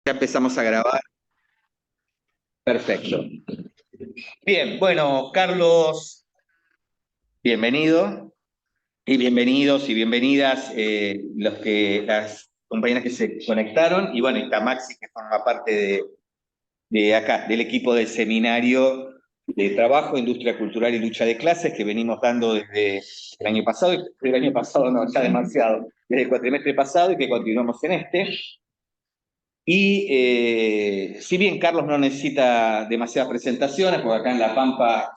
Ya empezamos a grabar. Perfecto. Bien, bueno, Carlos, bienvenido. Y bienvenidos y bienvenidas las compañeras que se conectaron. Y bueno, está Maxi, que forma parte de acá, del equipo del seminario de trabajo, industria cultural y lucha de clases que venimos dando desde el año pasado. El año pasado no, ya demasiado. Desde el cuatrimestre pasado y que continuamos en este. Y si bien Carlos no necesita demasiadas presentaciones, porque acá en La Pampa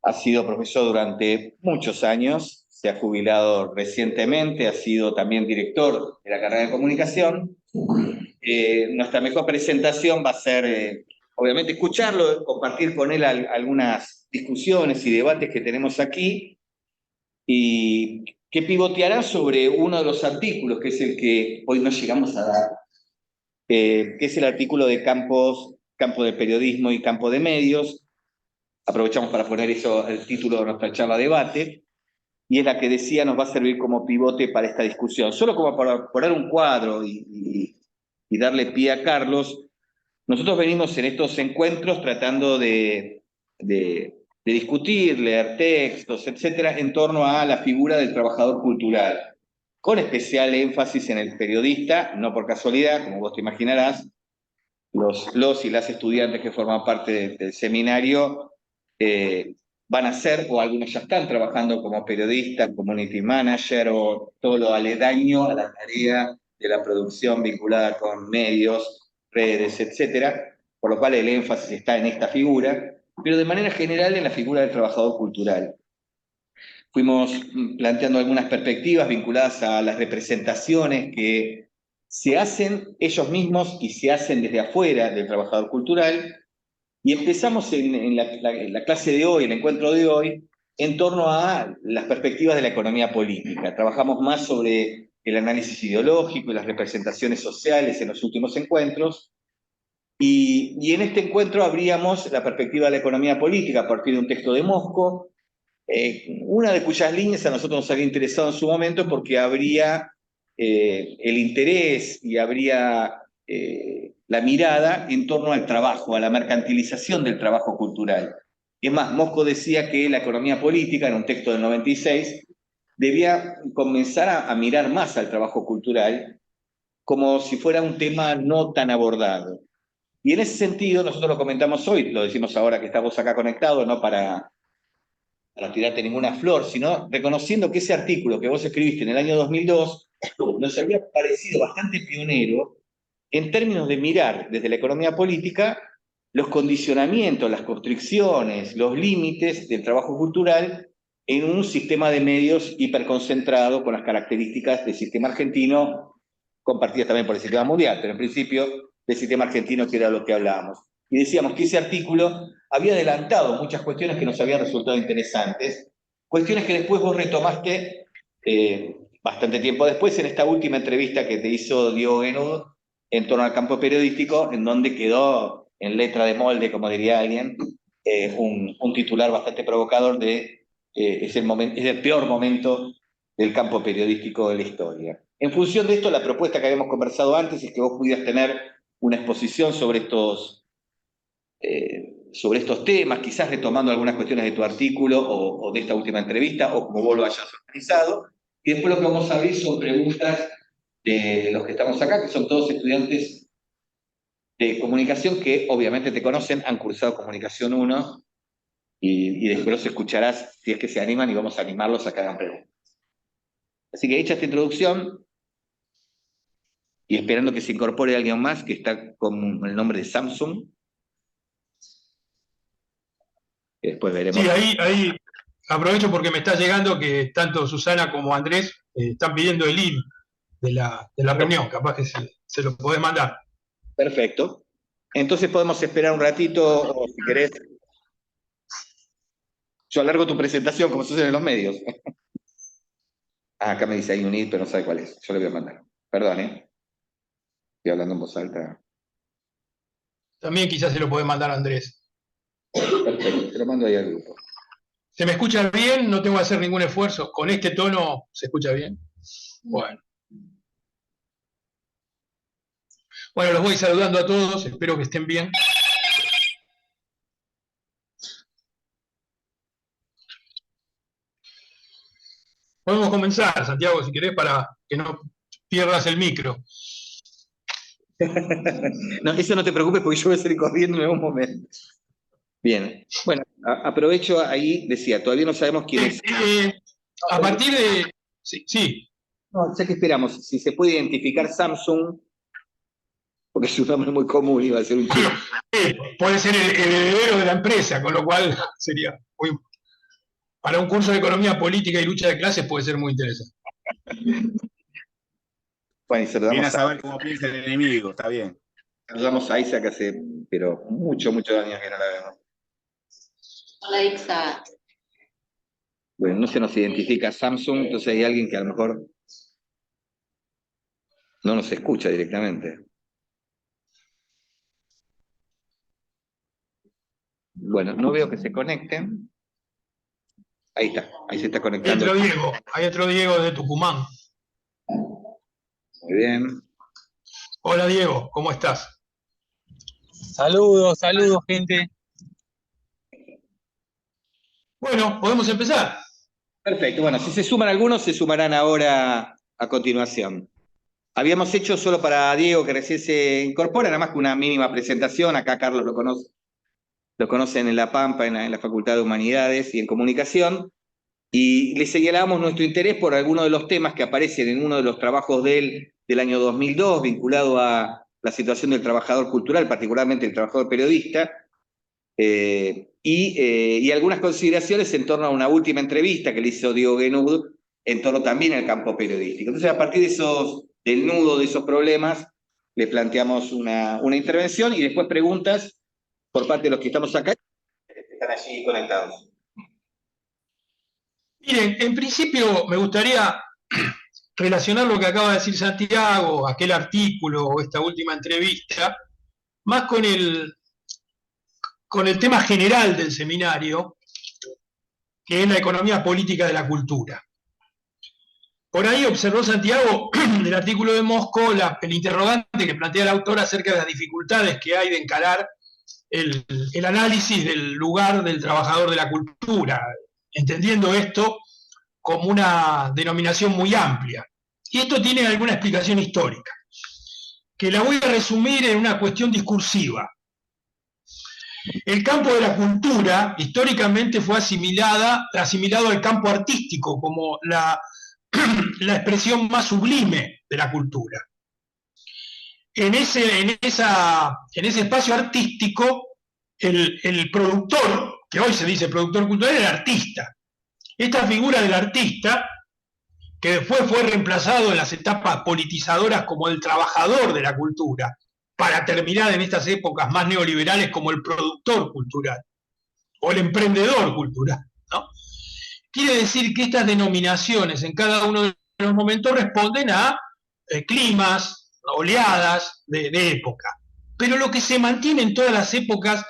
ha sido profesor durante muchos años, se ha jubilado recientemente, ha sido también director de la carrera de comunicación. Nuestra mejor presentación va a ser, obviamente, escucharlo, compartir con él algunas discusiones y debates que tenemos aquí, y que pivoteará sobre uno de los artículos, que es el que hoy no llegamos a dar, que es el artículo de campo de periodismo y campo de medios. Aprovechamos para poner eso, el título de nuestra charla debate, y es la que decía nos va a servir como pivote para esta discusión. Solo como para poner un cuadro y darle pie a Carlos, nosotros venimos en estos encuentros tratando de discutir, leer textos, etcétera, en torno a la figura del trabajador cultural, con especial énfasis en el periodista, no por casualidad, como vos te imaginarás. Los y las estudiantes que forman parte del seminario van a ser, o algunos ya están trabajando como periodistas, community manager, o todo lo aledaño a la tarea de la producción vinculada con medios, redes, etcétera, por lo cual el énfasis está en esta figura, pero de manera general en la figura del trabajador cultural. Fuimos planteando algunas perspectivas vinculadas a las representaciones que se hacen ellos mismos y se hacen desde afuera del trabajador cultural, y empezamos en la clase de hoy, el encuentro de hoy, en torno a las perspectivas de la economía política. Trabajamos más sobre el análisis ideológico y las representaciones sociales en los últimos encuentros, y en este encuentro abríamos la perspectiva de la economía política a partir de un texto de Mosco, una de cuyas líneas a nosotros nos había interesado en su momento porque habría el interés y habría la mirada en torno al trabajo, a la mercantilización del trabajo cultural. Es más, Mosco decía que la economía política, en un texto del 96, debía comenzar a mirar más al trabajo cultural como si fuera un tema no tan abordado. Y en ese sentido, nosotros lo comentamos hoy, lo decimos ahora que estamos acá conectados, no para tirarte ninguna flor, sino reconociendo que ese artículo que vos escribiste en el año 2002 nos había parecido bastante pionero en términos de mirar desde la economía política los condicionamientos, las constricciones, los límites del trabajo cultural en un sistema de medios hiperconcentrado con las características del sistema argentino, compartidas también por el sistema mundial, pero en principio del sistema argentino, que era lo que hablábamos. Y decíamos que ese artículo había adelantado muchas cuestiones que nos habían resultado interesantes, cuestiones que después vos retomaste bastante tiempo después en esta última entrevista que te hizo Diego Genud en torno al campo periodístico, en donde quedó en letra de molde, como diría alguien, un titular bastante provocador de es el peor momento del campo periodístico de la historia. En función de esto, la propuesta que habíamos conversado antes es que vos pudieras tener una exposición sobre estos temas, quizás retomando algunas cuestiones de tu artículo o de esta última entrevista, o como vos lo hayas organizado. Y después lo que vamos a abrir son preguntas de los que estamos acá, que son todos estudiantes de comunicación que obviamente te conocen, han cursado Comunicación 1, y después los escucharás si es que se animan, y vamos a animarlos a que hagan preguntas. Así que hecha esta introducción, y esperando que se incorpore alguien más que está con el nombre de Samsung, que después veremos. Sí, ahí aprovecho porque me está llegando que tanto Susana como Andrés están pidiendo el link de la reunión, capaz que se lo podés mandar. Perfecto. Entonces podemos esperar un ratito, o si querés, yo alargo tu presentación como sucede en los medios. Acá me dice hay un ID, pero no sabe cuál es. Yo le voy a mandar. Perdón, estoy hablando en voz alta. También quizás se lo podés mandar a Andrés. Perfecto, te lo mando ahí al grupo. ¿Se me escucha bien? No tengo que hacer ningún esfuerzo. ¿Con este tono se escucha bien? Bueno. Bueno, los voy saludando a todos, espero que estén bien. Podemos comenzar, Santiago, si querés, para que no pierdas el micro. No, eso no te preocupes porque yo voy a salir corriendo en algún momento. Bien, bueno, aprovecho ahí, decía, todavía no sabemos quién es. A partir de... Sí. No, ya que esperamos, si se puede identificar Samsung, porque es un nombre muy común, iba a ser un chiste. Puede ser el heredero de la empresa, con lo cual sería muy... Para un curso de economía política y lucha de clases puede ser muy interesante. Bueno, y saludamos Viene a saber cómo piensa el enemigo, está bien. saludamos a Isaac hace, pero muchos años que no la vemos. Hola, Ixa. Bueno, no se nos identifica Samsung, entonces hay alguien que a lo mejor no nos escucha directamente. Bueno, no veo que se conecten. Ahí está, ahí se está conectando. Hay otro Diego de Tucumán. Muy bien. Hola Diego, ¿cómo estás? Saludos, gente. Bueno, podemos empezar. Perfecto, bueno, si se suman algunos, se sumarán ahora a continuación. Habíamos hecho solo para Diego, que recién se incorpora, nada más que una mínima presentación. Acá Carlos lo conocen en La Pampa, en la Facultad de Humanidades y en Comunicación. Y le señalamos nuestro interés por algunos de los temas que aparecen en uno de los trabajos de él del año 2002, vinculado a la situación del trabajador cultural, particularmente el trabajador periodista, y algunas consideraciones en torno a una última entrevista que le hizo Diego Genud en torno también al campo periodístico. Entonces, a partir del nudo de esos problemas, le planteamos una intervención y después preguntas por parte de los que estamos acá, que están allí conectados. Miren, en principio me gustaría relacionar lo que acaba de decir Santiago, aquel artículo o esta última entrevista, más con el tema general del seminario, que es la economía política de la cultura. Por ahí observó Santiago del artículo de Mosco el interrogante que plantea el autor acerca de las dificultades que hay de encarar el análisis del lugar del trabajador de la cultura, entendiendo esto como una denominación muy amplia. Y esto tiene alguna explicación histórica, que la voy a resumir en una cuestión discursiva. El campo de la cultura históricamente fue asimilado al campo artístico como la expresión más sublime de la cultura. En ese espacio artístico, el productor, que hoy se dice productor cultural, era el artista. Esta figura del artista, que después fue reemplazado en las etapas politizadoras como el trabajador de la cultura, para terminar en estas épocas más neoliberales como el productor cultural o el emprendedor cultural, ¿no? Quiere decir que estas denominaciones en cada uno de los momentos responden a climas, oleadas de época. Pero lo que se mantiene en todas las épocas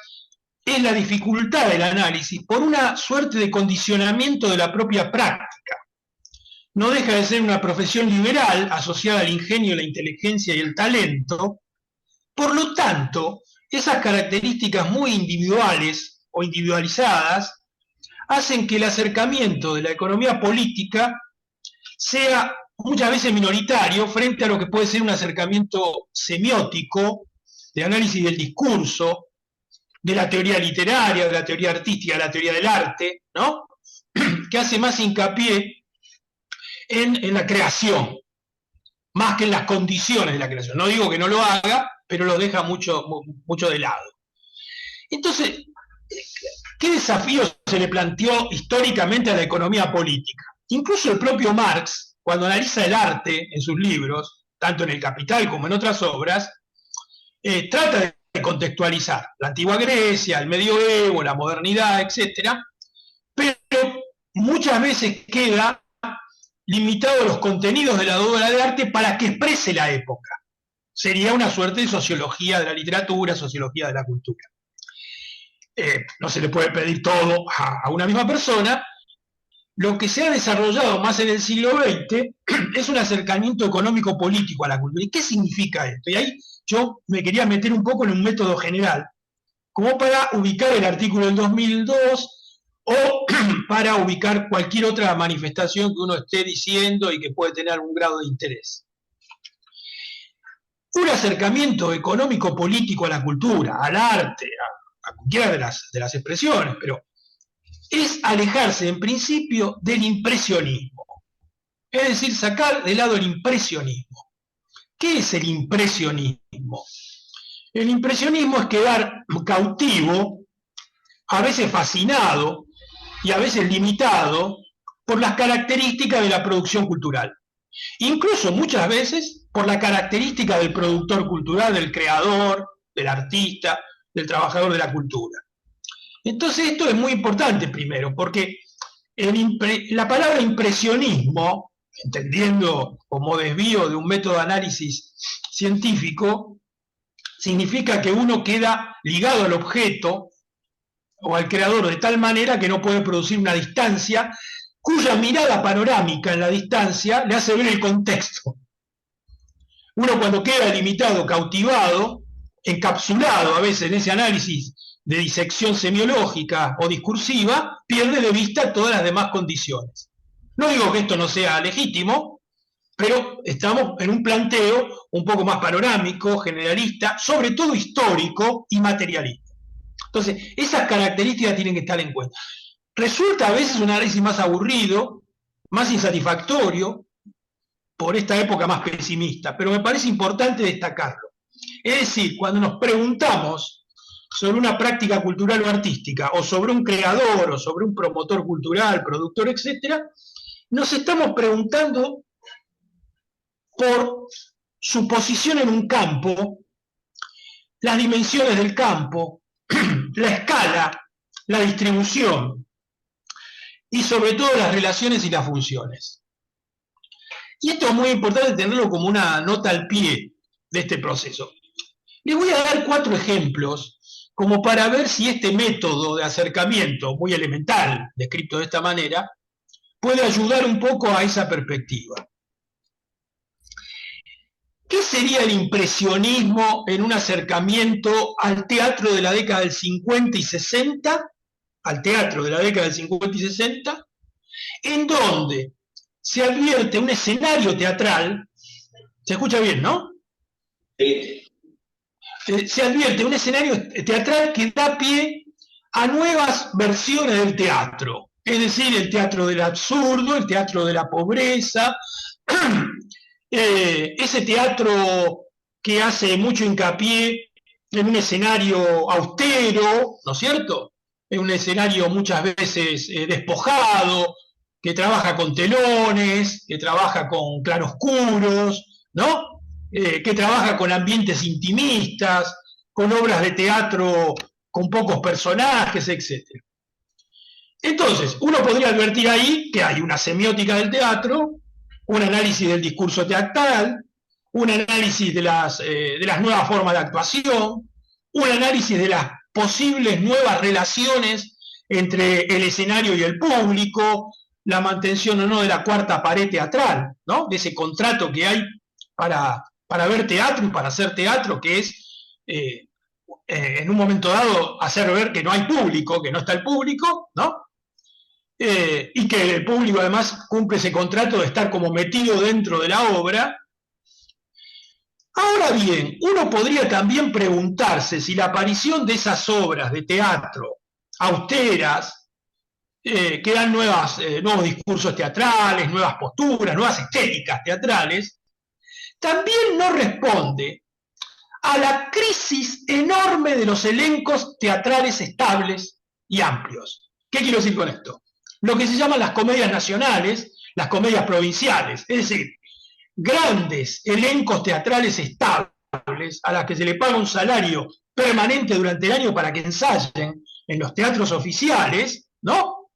es la dificultad del análisis por una suerte de condicionamiento de la propia práctica. No deja de ser una profesión liberal asociada al ingenio, la inteligencia y el talento. Por lo tanto, esas características muy individuales o individualizadas hacen que el acercamiento de la economía política sea muchas veces minoritario frente a lo que puede ser un acercamiento semiótico de análisis del discurso, de la teoría literaria, de la teoría artística, de la teoría del arte, ¿no? Que hace más hincapié en la creación, más que en las condiciones de la creación. No digo que no lo haga, pero lo deja mucho de lado. Entonces, ¿qué desafío se le planteó históricamente a la economía política? Incluso el propio Marx, cuando analiza el arte en sus libros, tanto en El Capital como en otras obras, trata de contextualizar la antigua Grecia, el medioevo, la modernidad, etc., pero muchas veces queda limitado a los contenidos de la obra de arte para que exprese la época. Sería una suerte de sociología de la literatura, sociología de la cultura. No se le puede pedir todo a una misma persona. Lo que se ha desarrollado más en el siglo XX es un acercamiento económico-político a la cultura. ¿Y qué significa esto? Y ahí yo me quería meter un poco en un método general, como para ubicar el artículo del 2002 o para ubicar cualquier otra manifestación que uno esté diciendo y que puede tener algún grado de interés. Un acercamiento económico-político a la cultura, al arte, a cualquiera de las expresiones, pero es alejarse en principio del impresionismo. Es decir, sacar de lado el impresionismo. ¿Qué es el impresionismo? El impresionismo es quedar cautivo, a veces fascinado y a veces limitado por las características de la producción cultural. Incluso muchas veces por la característica del productor cultural, del creador, del artista, del trabajador de la cultura. Entonces esto es muy importante primero, porque la palabra impresionismo, entendiendo como desvío de un método de análisis científico, significa que uno queda ligado al objeto o al creador de tal manera que no puede producir una distancia cuya mirada panorámica en la distancia le hace ver el contexto. Uno cuando queda limitado, cautivado, encapsulado a veces en ese análisis de disección semiológica o discursiva, pierde de vista todas las demás condiciones. No digo que esto no sea legítimo, pero estamos en un planteo un poco más panorámico, generalista, sobre todo histórico y materialista. Entonces, esas características tienen que estar en cuenta. Resulta a veces un análisis más aburrido, más insatisfactorio, por esta época más pesimista, pero me parece importante destacarlo. Es decir, cuando nos preguntamos sobre una práctica cultural o artística, o sobre un creador, o sobre un promotor cultural, productor, etc., nos estamos preguntando por su posición en un campo, las dimensiones del campo, la escala, la distribución, y sobre todo las relaciones y las funciones. Y esto es muy importante tenerlo como una nota al pie de este proceso. Les voy a dar 4 ejemplos como para ver si este método de acercamiento muy elemental, descrito de esta manera, puede ayudar un poco a esa perspectiva. ¿Qué sería el impresionismo en un acercamiento al teatro de la década del 50 y 60? Al teatro de la década del 50 y 60, en donde se advierte un escenario teatral, se escucha bien, ¿no? Sí. Se advierte un escenario teatral que da pie a nuevas versiones del teatro, es decir, el teatro del absurdo, el teatro de la pobreza, ese teatro que hace mucho hincapié en un escenario austero, ¿no es cierto? En un escenario muchas veces despojado, que trabaja con telones, que trabaja con claroscuros, ¿no? Que trabaja con ambientes intimistas, con obras de teatro con pocos personajes, etc. Entonces, uno podría advertir ahí que hay una semiótica del teatro, un análisis del discurso teatral, un análisis de las nuevas formas de actuación, un análisis de las posibles nuevas relaciones entre el escenario y el público, la mantención o no de la cuarta pared teatral, ¿no? De ese contrato que hay para ver teatro y para hacer teatro, que es en un momento dado hacer ver que no hay público, que no está el público, ¿no? Y que el público además cumple ese contrato de estar como metido dentro de la obra. Ahora bien, uno podría también preguntarse si la aparición de esas obras de teatro austeras, que dan nuevos discursos teatrales, nuevas posturas, nuevas estéticas teatrales, también no responde a la crisis enorme de los elencos teatrales estables y amplios. ¿Qué quiero decir con esto? Lo que se llaman las comedias nacionales, las comedias provinciales, es decir, grandes elencos teatrales estables a las que se le paga un salario permanente durante el año para que ensayen en los teatros oficiales, ¿no?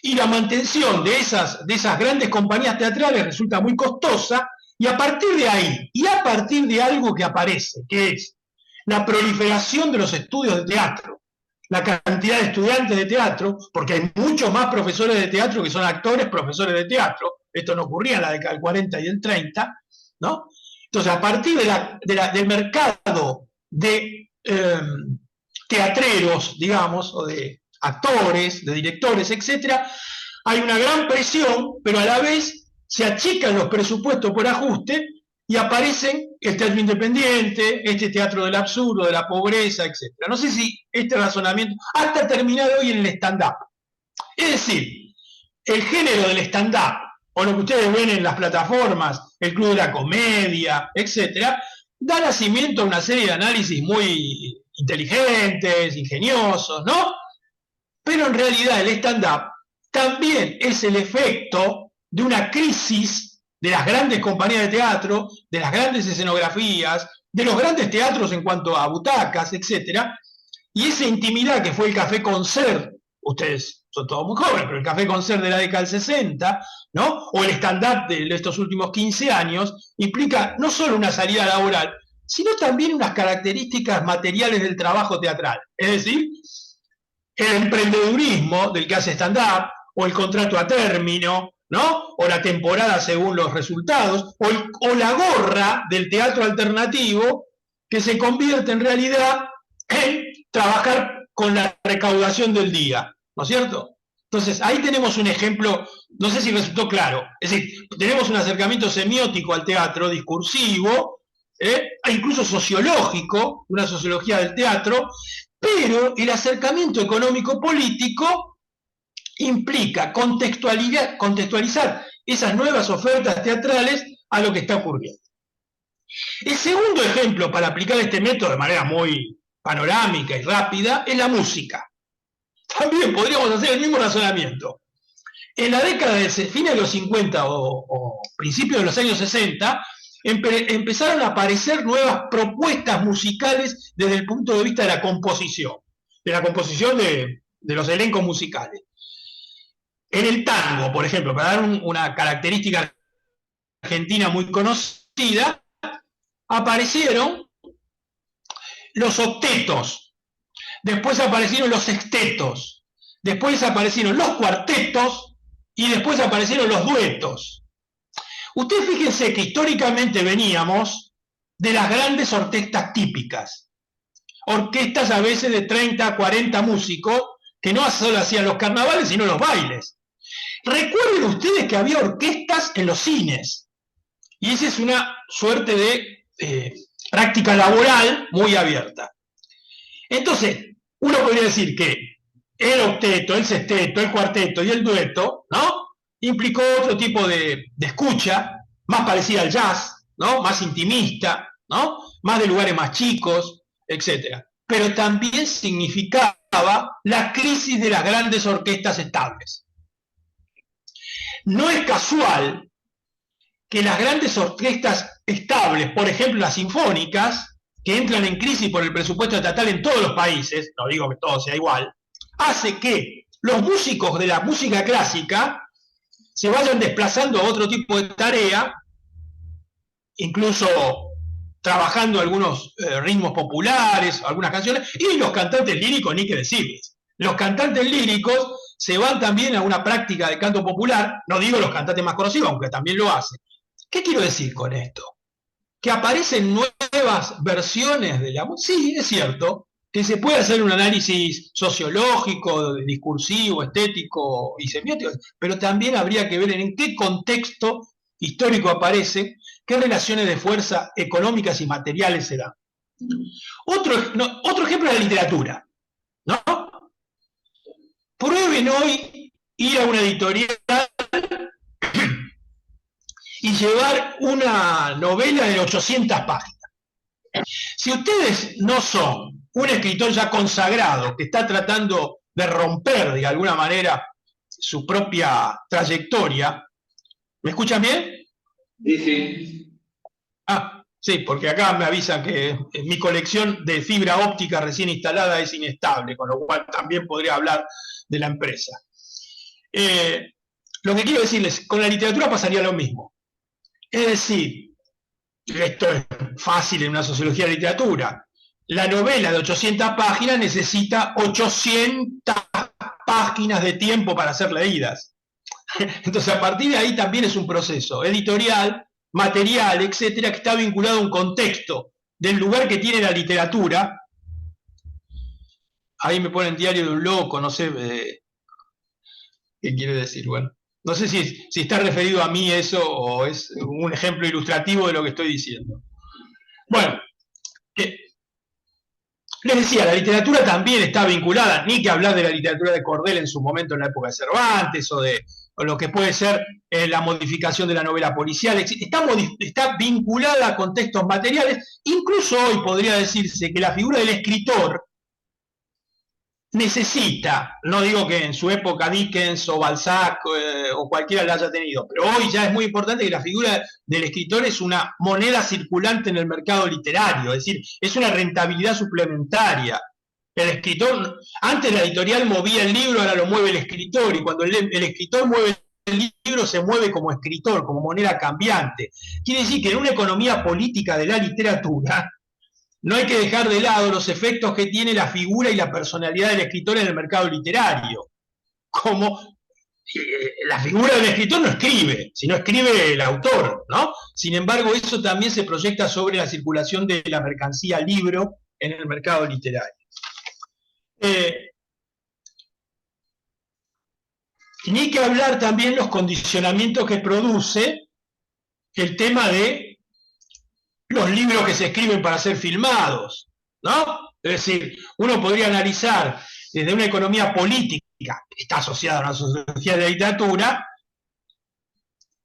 Y la mantención de esas grandes compañías teatrales resulta muy costosa, y a partir de ahí, y a partir de algo que aparece, que es la proliferación de los estudios de teatro, la cantidad de estudiantes de teatro, porque hay muchos más profesores de teatro que son actores, profesores de teatro, esto no ocurría en la década del 40 y del 30, ¿no? Entonces, a partir del mercado de teatreros, digamos, o de actores, de directores, etcétera, hay una gran presión, pero a la vez se achican los presupuestos por ajuste y aparecen el teatro independiente, este teatro del absurdo, de la pobreza, etcétera. No sé si este razonamiento, hasta terminar hoy en el stand-up. Es decir, el género del stand-up, o lo que ustedes ven en las plataformas, el Club de la Comedia, etcétera, da nacimiento a una serie de análisis muy inteligentes, ingeniosos, ¿no? Pero en realidad el stand-up también es el efecto de una crisis de las grandes compañías de teatro, de las grandes escenografías, de los grandes teatros en cuanto a butacas, etcétera, y esa intimidad que fue el Café Concert, ustedes son todos muy jóvenes, pero el Café Concert de la década del 60, ¿no? O el stand-up de estos últimos 15 años, implica no solo una salida laboral, sino también unas características materiales del trabajo teatral. Es decir, el emprendedurismo del que hace stand-up, o el contrato a término, ¿no? O la temporada según los resultados, o la gorra del teatro alternativo, que se convierte en realidad en trabajar con la recaudación del día, ¿no es cierto? Entonces, ahí tenemos un ejemplo, no sé si resultó claro, es decir, tenemos un acercamiento semiótico al teatro, discursivo, e incluso sociológico, una sociología del teatro, pero el acercamiento económico-político implica contextualizar esas nuevas ofertas teatrales a lo que está ocurriendo. El segundo ejemplo para aplicar este método de manera muy panorámica y rápida es la música. También podríamos hacer el mismo razonamiento. En la década de fines de los 50 o principios de los años 60, empezaron a aparecer nuevas propuestas musicales desde el punto de vista de la composición de los elencos musicales. En el tango, por ejemplo, para dar una característica argentina muy conocida, aparecieron los octetos, después aparecieron los sextetos, después aparecieron los cuartetos y después aparecieron los duetos. Ustedes fíjense que históricamente veníamos de las grandes orquestas típicas, orquestas a veces de 30, 40 músicos, que no solo hacían los carnavales, sino los bailes. Recuerden ustedes que había orquestas en los cines, y esa es una suerte de práctica laboral muy abierta. Entonces, uno podría decir que el octeto, el sexteto, el cuarteto y el dueto, ¿no?, implicó otro tipo de escucha, más parecida al jazz, ¿no?, más intimista, ¿no?, más de lugares más chicos, etc. Pero también significaba la crisis de las grandes orquestas estables. No es casual que las grandes orquestas estables, por ejemplo las sinfónicas, que entran en crisis por el presupuesto estatal en todos los países, no digo que todo sea igual, hace que los músicos de la música clásica se vayan desplazando a otro tipo de tarea, incluso trabajando algunos ritmos populares, algunas canciones, y los cantantes líricos, ni que decirles. Los cantantes líricos se van también a una práctica de canto popular, no digo los cantantes más conocidos, aunque también lo hacen. ¿Qué quiero decir con esto? Que aparecen nuevas versiones de la música. Sí, es cierto, que se puede hacer un análisis sociológico, discursivo, estético y semiótico, pero también habría que ver en qué contexto histórico aparece, qué relaciones de fuerza económicas y materiales se dan. Otro ejemplo es la literatura, ¿no? Prueben hoy ir a una editorial y llevar una novela de 800 páginas. Si ustedes no son un escritor ya consagrado que está tratando de romper de alguna manera su propia trayectoria, ¿me escuchan bien? Sí, sí. Ah, sí, porque acá me avisan que mi colección de fibra óptica recién instalada es inestable, con lo cual también podría hablar de la empresa. Lo que quiero decirles, con la literatura pasaría lo mismo. Es decir, esto es fácil en una sociología de literatura, la novela de 800 páginas necesita 800 páginas de tiempo para ser leídas. Entonces, a partir de ahí también es un proceso editorial material, etcétera, que está vinculado a un contexto del lugar que tiene la literatura. Ahí me ponen Diario de un loco, no sé qué quiere decir. Bueno, no sé si está referido a mí eso o es un ejemplo ilustrativo de lo que estoy diciendo. Bueno, les decía, la literatura también está vinculada, ni que hablar de la literatura de Cordel en su momento en la época de Cervantes, o lo que puede ser la modificación de la novela policial, está vinculada a contextos materiales. Incluso hoy podría decirse que la figura del escritor necesita, no digo que en su época Dickens o Balzac o cualquiera la haya tenido, pero hoy ya es muy importante que la figura del escritor es una moneda circulante en el mercado literario, es decir, es una rentabilidad suplementaria. El escritor, antes la editorial movía el libro, ahora lo mueve el escritor, y cuando el escritor mueve el libro se mueve como escritor, como moneda cambiante. Quiere decir que en una economía política de la literatura no hay que dejar de lado los efectos que tiene la figura y la personalidad del escritor en el mercado literario. Como la figura del escritor no escribe, sino escribe el autor, ¿no? Sin embargo, eso también se proyecta sobre la circulación de la mercancía libro en el mercado literario. Y ni que hablar también los condicionamientos que produce el tema de los libros que se escriben para ser filmados, ¿no? Es decir, uno podría analizar desde una economía política que está asociada a una sociología de la literatura,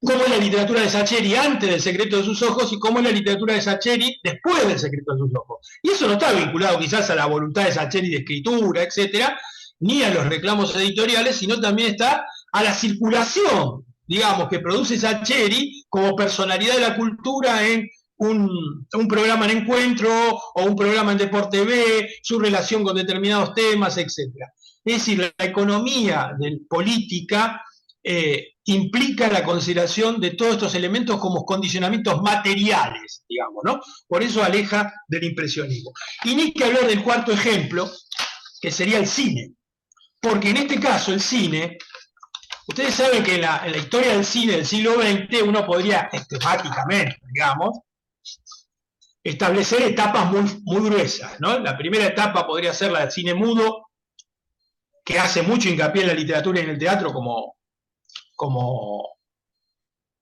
cómo es la literatura de Sacheri antes del Secreto de sus ojos y cómo es la literatura de Sacheri después del Secreto de sus ojos. Y eso no está vinculado quizás a la voluntad de Sacheri de escritura, etcétera, ni a los reclamos editoriales, sino también está a la circulación, digamos, que produce Sacheri como personalidad de la cultura en un programa en Encuentro o un programa en Deporte TV, su relación con determinados temas, etc. Es decir, la economía política implica la consideración de todos estos elementos como condicionamientos materiales, digamos, ¿no? Por eso aleja del impresionismo. Y ni que hablar del cuarto ejemplo, que sería el cine. Porque en este caso el cine, ustedes saben que en la historia del cine del siglo XX uno podría, esquemáticamente, digamos, establecer etapas muy gruesas, ¿no? La primera etapa podría ser la del cine mudo, que hace mucho hincapié en la literatura y en el teatro como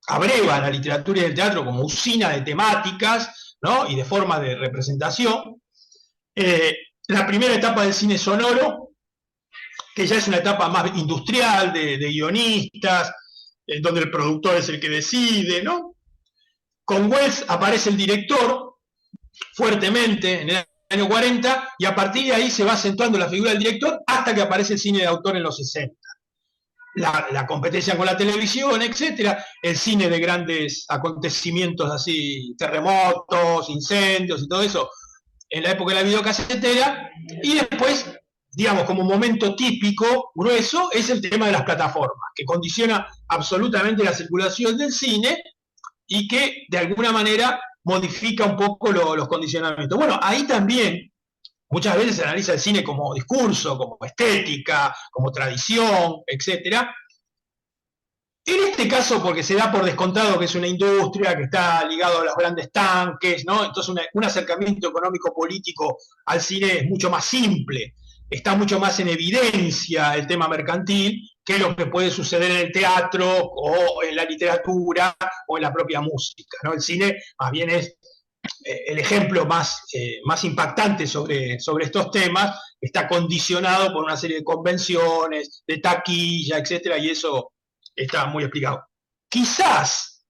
abreva la literatura y el teatro como usina de temáticas, ¿no? Y de forma de representación. La primera etapa del cine sonoro, que ya es una etapa más industrial, de guionistas, donde el productor es el que decide, ¿no? Con Welles aparece el director fuertemente en el año 40, y a partir de ahí se va acentuando la figura del director hasta que aparece el cine de autor en los 60. La competencia con la televisión, etcétera, el cine de grandes acontecimientos así, terremotos, incendios y todo eso, en la época de la videocasetera, y después, digamos, como momento típico, grueso, es el tema de las plataformas, que condiciona absolutamente la circulación del cine y que, de alguna manera, modifica un poco los condicionamientos. Bueno, ahí también muchas veces se analiza el cine como discurso, como estética, como tradición, etc. En este caso, porque se da por descontado que es una industria que está ligado a los grandes tanques, ¿no? Entonces un acercamiento económico-político al cine es mucho más simple, está mucho más en evidencia el tema mercantil que lo que puede suceder en el teatro o en la literatura o en la propia música, ¿no? El cine más bien es el ejemplo más impactante sobre estos temas, está condicionado por una serie de convenciones, de taquilla, etcétera, y eso está muy explicado. Quizás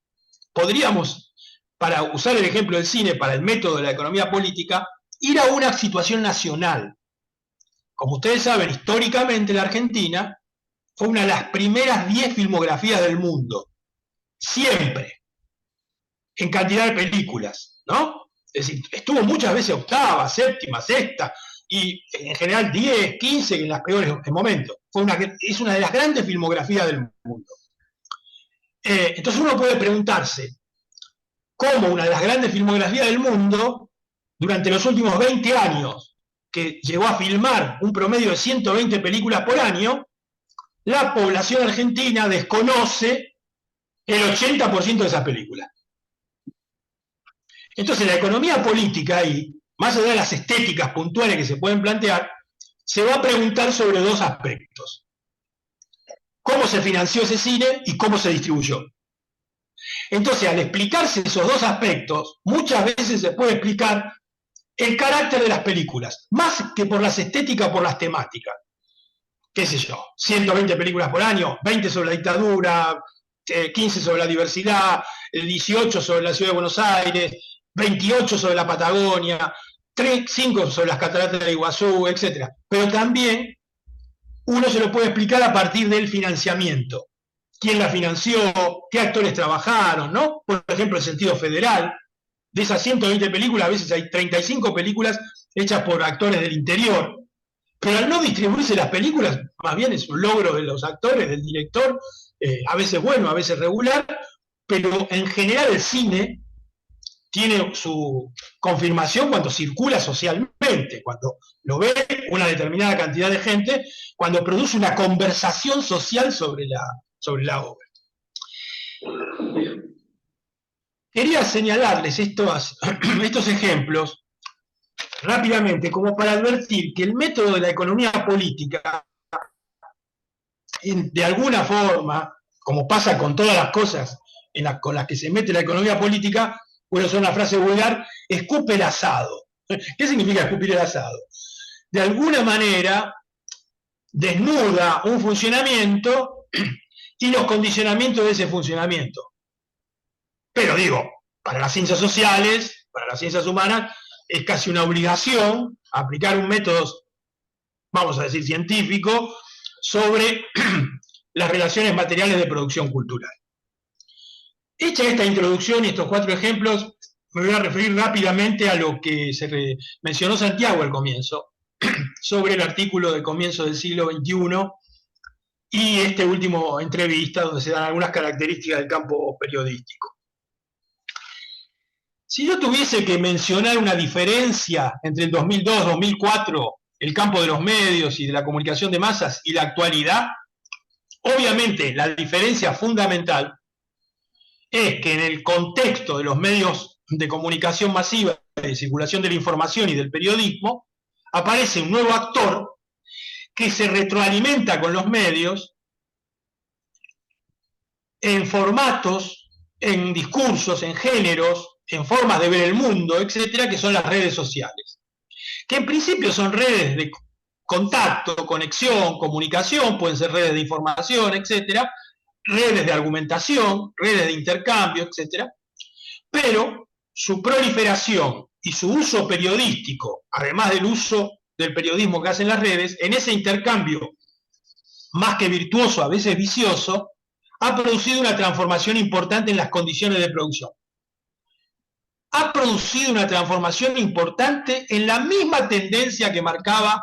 podríamos, para usar el ejemplo del cine para el método de la economía política, ir a una situación nacional. Como ustedes saben, históricamente la Argentina fue una de las primeras 10 filmografías del mundo, siempre, en cantidad de películas, ¿no? Es decir, estuvo muchas veces octava, séptima, sexta, y en general 10, 15 en los peores momentos. Es una de las grandes filmografías del mundo. Entonces uno puede preguntarse, ¿cómo una de las grandes filmografías del mundo, durante los últimos 20 años, que llegó a filmar un promedio de 120 películas por año, la población argentina desconoce el 80% de esas películas? Entonces la economía política ahí, más allá de las estéticas puntuales que se pueden plantear, se va a preguntar sobre dos aspectos. ¿Cómo se financió ese cine y cómo se distribuyó? Entonces, al explicarse esos dos aspectos, muchas veces se puede explicar el carácter de las películas, más que por las estéticas, por las temáticas. Qué sé yo, 120 películas por año, 20 sobre la dictadura, 15 sobre la diversidad, 18 sobre la ciudad de Buenos Aires, 28 sobre la Patagonia, 5 sobre las cataratas de Iguazú, etc. Pero también uno se lo puede explicar a partir del financiamiento. ¿Quién la financió? ¿Qué actores trabajaron? ¿No? Por ejemplo, el sentido federal. De esas 120 películas, a veces hay 35 películas hechas por actores del interior. Pero al no distribuirse las películas, más bien es un logro de los actores, del director, a veces bueno, a veces regular, pero en general el cine tiene su confirmación cuando circula socialmente, cuando lo ve una determinada cantidad de gente, cuando produce una conversación social sobre la obra. Quería señalarles estos ejemplos rápidamente como para advertir que el método de la economía política, de alguna forma, como pasa con todas las cosas con las que se mete la economía política, puede ser una frase vulgar, escupe el asado. ¿Qué significa escupir el asado? De alguna manera desnuda un funcionamiento y los condicionamientos de ese funcionamiento. Pero digo, para las ciencias sociales, para las ciencias humanas, es casi una obligación aplicar un método, vamos a decir, científico, sobre las relaciones materiales de producción cultural. Hecha esta introducción y estos 4 ejemplos, me voy a referir rápidamente a lo que mencionó Santiago al comienzo, sobre el artículo del comienzo del siglo XXI y este último entrevista donde se dan algunas características del campo periodístico. Si yo tuviese que mencionar una diferencia entre el 2002-2004, el campo de los medios y de la comunicación de masas y la actualidad, obviamente la diferencia fundamental es que en el contexto de los medios de comunicación masiva, de circulación de la información y del periodismo, aparece un nuevo actor que se retroalimenta con los medios en formatos, en discursos, en géneros, en formas de ver el mundo, etcétera, que son las redes sociales. Que en principio son redes de contacto, conexión, comunicación, pueden ser redes de información, etcétera, redes de argumentación, redes de intercambio, etcétera, pero su proliferación y su uso periodístico, además del uso del periodismo que hacen las redes, en ese intercambio más que virtuoso, a veces vicioso, ha producido una transformación importante en las condiciones de producción. Ha producido una transformación importante en la misma tendencia que marcaba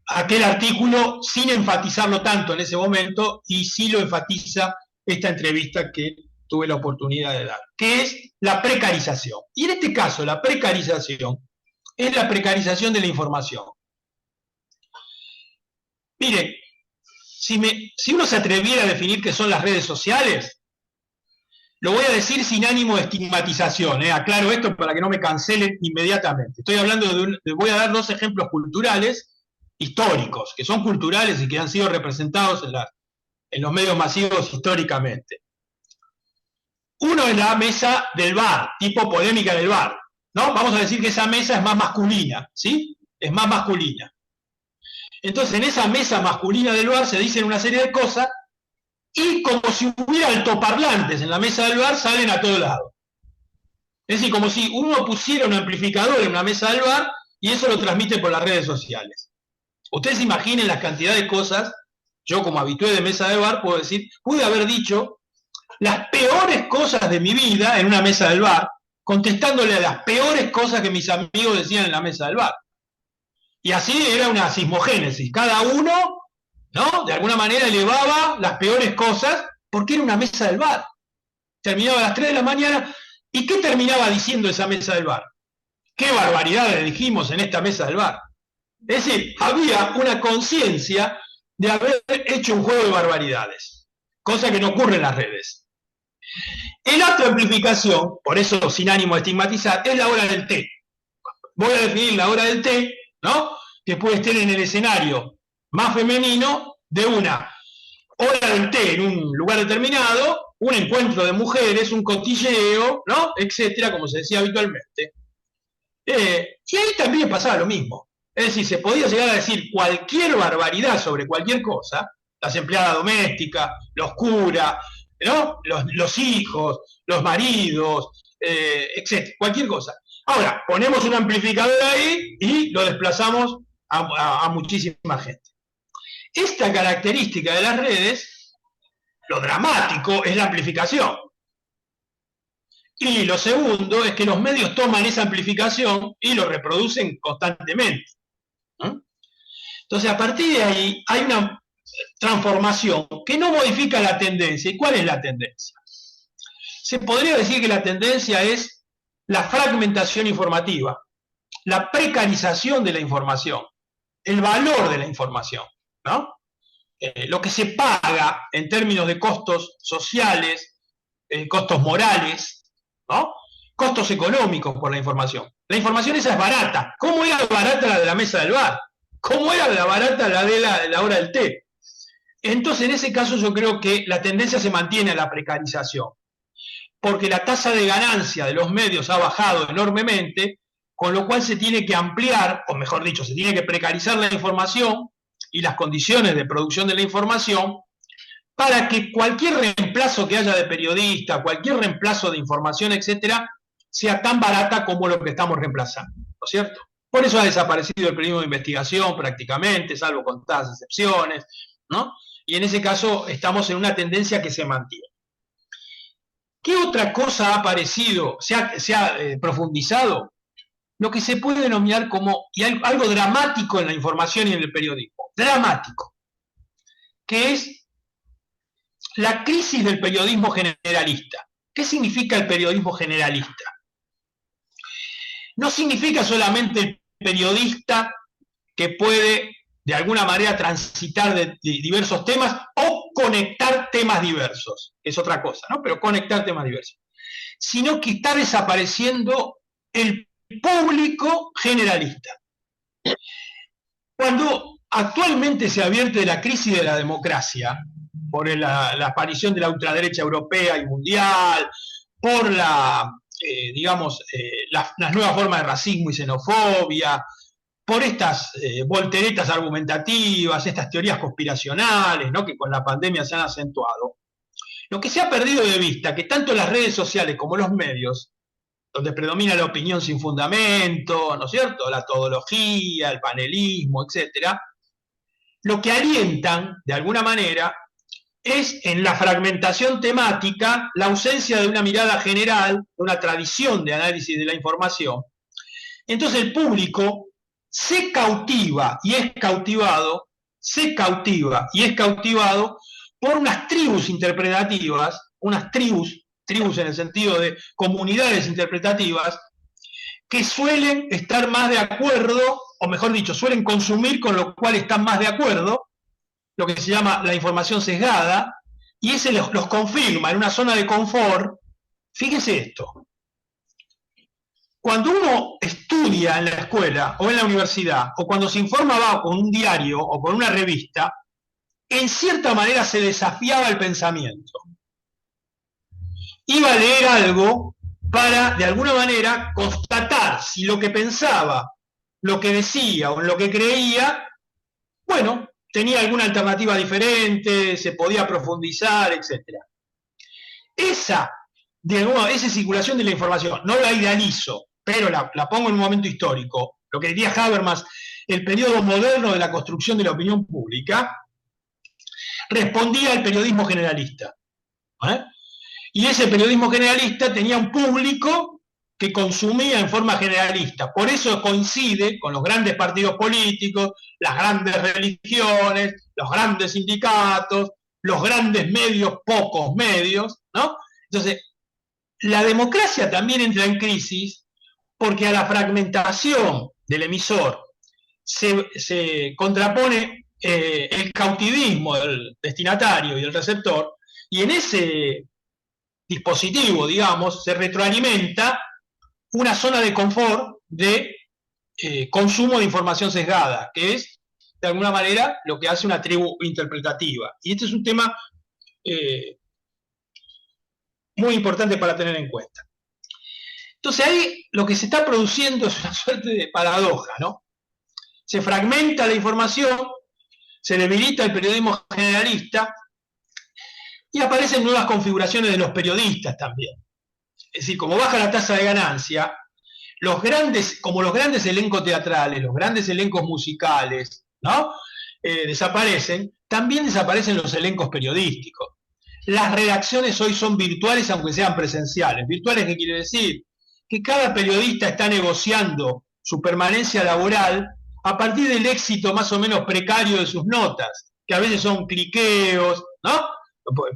aquel artículo, sin enfatizarlo tanto en ese momento, y sí lo enfatiza esta entrevista que tuve la oportunidad de dar, que es la precarización. Y en este caso, la precarización es la precarización de la información. Mire, si uno se atreviera a definir qué son las redes sociales, lo voy a decir sin ánimo de estigmatización, aclaro esto para que no me cancelen inmediatamente. Estoy hablando voy a dar 2 ejemplos culturales, históricos, que son culturales y que han sido representados en los medios masivos históricamente. Uno es la mesa del bar, tipo polémica del bar, ¿no? Vamos a decir que esa mesa es más masculina, ¿sí? Es más masculina. Entonces, en esa mesa masculina del bar se dicen una serie de cosas y como si hubiera altoparlantes en la mesa del bar, salen a todos lados. Es decir, como si uno pusiera un amplificador en una mesa del bar y eso lo transmite por las redes sociales. Ustedes imaginen la cantidad de cosas, yo como habitué de mesa de bar puedo decir, pude haber dicho las peores cosas de mi vida en una mesa del bar, contestándole a las peores cosas que mis amigos decían en la mesa del bar. Y así era una sismogénesis, cada uno, ¿no?, de alguna manera elevaba las peores cosas porque era una mesa del bar. Terminaba a las 3 de la mañana, ¿y qué terminaba diciendo esa mesa del bar? ¿Qué barbaridades dijimos en esta mesa del bar? Es decir, había una conciencia de haber hecho un juego de barbaridades, cosa que no ocurre en las redes. El acto de amplificación, por eso sin ánimo de estigmatizar, es la hora del té. Voy a definir la hora del té, ¿no? Que puede estar en el escenario más femenino de una hora del té en un lugar determinado, un encuentro de mujeres, un cotilleo, ¿no? Etcétera, como se decía habitualmente. Y ahí también pasaba lo mismo. Es decir, se podía llegar a decir cualquier barbaridad sobre cualquier cosa, las empleadas domésticas, los curas, ¿no? Los hijos, los maridos, etcétera, cualquier cosa. Ahora, ponemos un amplificador ahí y lo desplazamos a muchísima gente. Esta característica de las redes, lo dramático es la amplificación. Y lo segundo es que los medios toman esa amplificación y lo reproducen constantemente. ¿No? Entonces, a partir de ahí hay una transformación que no modifica la tendencia. ¿Y cuál es la tendencia? Se podría decir que la tendencia es la fragmentación informativa, la precarización de la información, el valor de la información, ¿no? Lo que se paga en términos de costos sociales, costos morales, ¿no? Costos económicos por la información. La información esa es barata. ¿Cómo era barata la de la mesa del bar? ¿Cómo era la barata la de la hora del té? Entonces, en ese caso yo creo que la tendencia se mantiene a la precarización, porque la tasa de ganancia de los medios ha bajado enormemente, con lo cual se tiene que ampliar, o mejor dicho, se tiene que precarizar la información y las condiciones de producción de la información, para que cualquier reemplazo que haya de periodista, cualquier reemplazo de información, etcétera, sea tan barata como lo que estamos reemplazando, ¿no es cierto? Por eso ha desaparecido el periodismo de investigación prácticamente, salvo contadas excepciones, ¿no? Y en ese caso estamos en una tendencia que se mantiene. ¿Qué otra cosa ha aparecido, se ha profundizado? Lo que se puede denominar como, y algo dramático en la información y en el periodismo, dramático, que es la crisis del periodismo generalista. ¿Qué significa el periodismo generalista? No significa solamente el periodista que puede de alguna manera transitar de diversos temas o conectar temas diversos, es otra cosa, ¿no? Pero conectar temas diversos. Sino que está desapareciendo el público generalista. Cuando actualmente se advierte la crisis de la democracia, por la aparición de la ultraderecha europea y mundial, por las nuevas formas de racismo y xenofobia, por estas volteretas argumentativas, estas teorías conspiracionales, ¿no? Que con la pandemia se han acentuado. Lo que se ha perdido de vista, que tanto las redes sociales como los medios, donde predomina la opinión sin fundamento, ¿no es cierto?, la todología, el panelismo, etcétera, lo que alientan, de alguna manera, es en la fragmentación temática, la ausencia de una mirada general, de una tradición de análisis de la información. Entonces el público se cautiva y es cautivado por unas tribus interpretativas, unas tribus en el sentido de comunidades interpretativas, que suelen estar más de acuerdo, o mejor dicho, suelen consumir con lo cual están más de acuerdo, lo que se llama la información sesgada, y ese los confirma en una zona de confort. Fíjese esto. Cuando uno estudia en la escuela o en la universidad, o cuando se informaba con un diario o con una revista, en cierta manera se desafiaba el pensamiento. Iba a leer algo para, de alguna manera, constatar si lo que pensaba, lo que decía o en lo que creía, bueno, tenía alguna alternativa diferente, se podía profundizar, etc. Esa circulación de la información, no la idealizo, pero la pongo en un momento histórico, lo que diría Habermas, el periodo moderno de la construcción de la opinión pública, respondía al periodismo generalista. Y ese periodismo generalista tenía un público que consumía en forma generalista. Por eso coincide con los grandes partidos políticos, las grandes religiones, los grandes sindicatos, los grandes medios, pocos medios, ¿no? Entonces, la democracia también entra en crisis porque a la fragmentación del emisor se contrapone el cautivismo del destinatario y el receptor, y en ese dispositivo, digamos, se retroalimenta una zona de confort de consumo de información sesgada, que es, de alguna manera, lo que hace una tribu interpretativa. Y este es un tema muy importante para tener en cuenta. Entonces ahí lo que se está produciendo es una suerte de paradoja, ¿no? Se fragmenta la información, se debilita el periodismo generalista y aparecen nuevas configuraciones de los periodistas también. Es decir, como baja la tasa de ganancia, como los grandes elencos teatrales, los grandes elencos musicales, ¿no? Desaparecen, también desaparecen los elencos periodísticos. Las redacciones hoy son virtuales, aunque sean presenciales. ¿Virtuales qué quiere decir? Que cada periodista está negociando su permanencia laboral a partir del éxito más o menos precario de sus notas, que a veces son cliqueos, ¿no?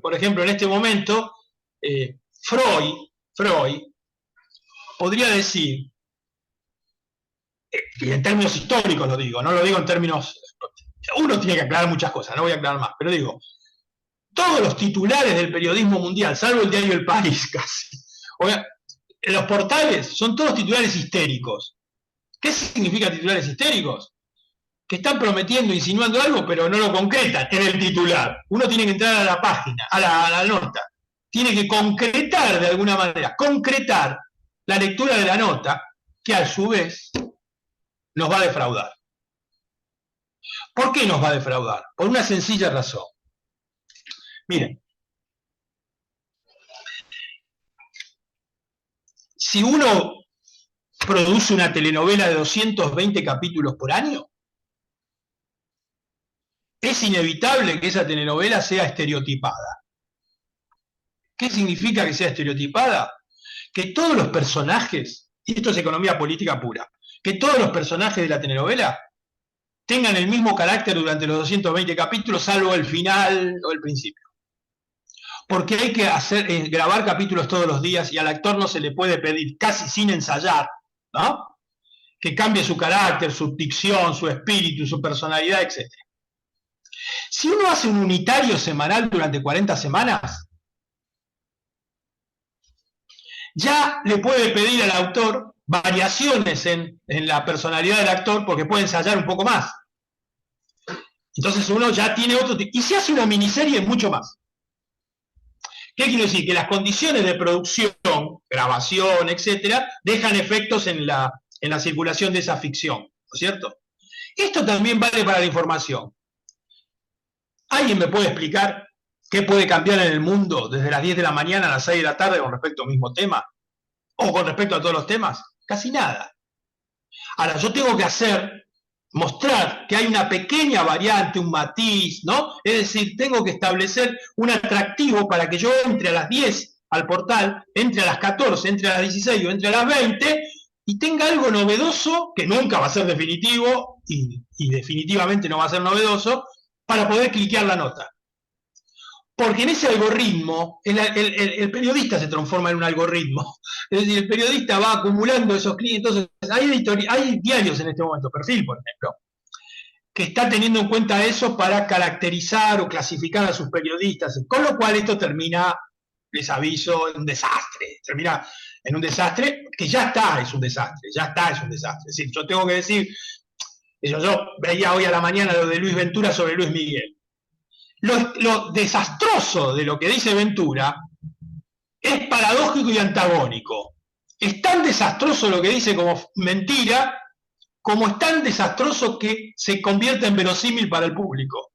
Por ejemplo, en este momento, Freud podría decir, y en términos históricos lo digo, no lo digo en términos... Uno tiene que aclarar muchas cosas, no voy a aclarar más, pero digo, todos los titulares del periodismo mundial, salvo el diario El País casi, los portales son todos titulares histéricos. ¿Qué significa titulares histéricos? Que están prometiendo, insinuando algo, pero no lo concretan en el titular. Uno tiene que entrar a la página, a la nota. Tiene que concretar de alguna manera, concretar la lectura de la nota, que a su vez nos va a defraudar. ¿Por qué nos va a defraudar? Por una sencilla razón. Miren, si uno produce una telenovela de 220 capítulos por año, es inevitable que esa telenovela sea estereotipada. ¿Qué significa que sea estereotipada? Que todos los personajes, y esto es economía política pura, que todos los personajes de la telenovela tengan el mismo carácter durante los 220 capítulos, salvo el final o el principio. Porque hay que grabar capítulos todos los días y al actor no se le puede pedir, casi sin ensayar, ¿no?, que cambie su carácter, su dicción, su espíritu, su personalidad, etc. Si uno hace un unitario semanal durante 40 semanas, ya le puede pedir al autor variaciones en la personalidad del actor porque puede ensayar un poco más. Entonces uno ya tiene otro tipo. Y si hace una miniserie, mucho más. ¿Qué quiero decir? Que las condiciones de producción, grabación, etcétera, dejan efectos en la circulación de esa ficción, ¿no es cierto? Esto también vale para la información. ¿Alguien me puede explicar qué puede cambiar en el mundo desde las 10 de la mañana a las 6 de la tarde con respecto al mismo tema? ¿O con respecto a todos los temas? Casi nada. Ahora, yo tengo que mostrar que hay una pequeña variante, un matiz, ¿no? Es decir, tengo que establecer un atractivo para que yo entre a las 10 al portal, entre a las 14, entre a las 16 o entre a las 20 y tenga algo novedoso, que nunca va a ser definitivo y definitivamente no va a ser novedoso, para poder cliquear la nota. Porque en ese algoritmo, el periodista se transforma en un algoritmo. Es decir, el periodista va acumulando esos clics. Entonces, hay diarios en este momento, Perfil, por ejemplo, que está teniendo en cuenta eso para caracterizar o clasificar a sus periodistas. Con lo cual esto termina, les aviso, en un desastre. Termina en un desastre que ya está, es un desastre. Es decir, yo tengo que decir, yo veía hoy a la mañana lo de Luis Ventura sobre Luis Miguel. Lo desastroso de lo que dice Ventura es paradójico y antagónico. Es tan desastroso lo que dice como mentira, como es tan desastroso que se convierte en verosímil para el público.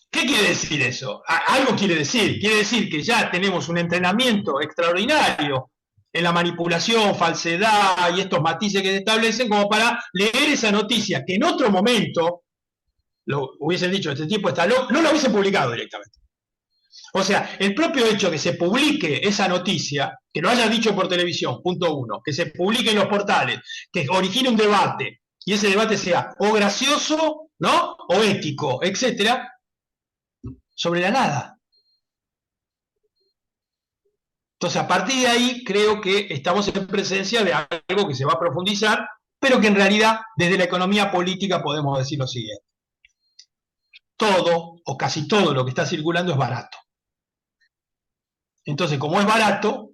¿Qué quiere decir eso? Algo quiere decir que ya tenemos un entrenamiento extraordinario en la manipulación, falsedad y estos matices que se establecen como para leer esa noticia que en otro momento lo hubiesen dicho, este tipo está loco, no lo hubiesen publicado directamente. O sea, el propio hecho que se publique esa noticia, que lo haya dicho por televisión, punto uno, que se publique en los portales, que origine un debate, y ese debate sea o gracioso, ¿no?, o ético, etcétera, sobre la nada. Entonces, a partir de ahí, creo que estamos en presencia de algo que se va a profundizar, pero que en realidad, desde la economía política, podemos decir lo siguiente. Todo, o casi todo lo que está circulando es barato. Entonces, como es barato,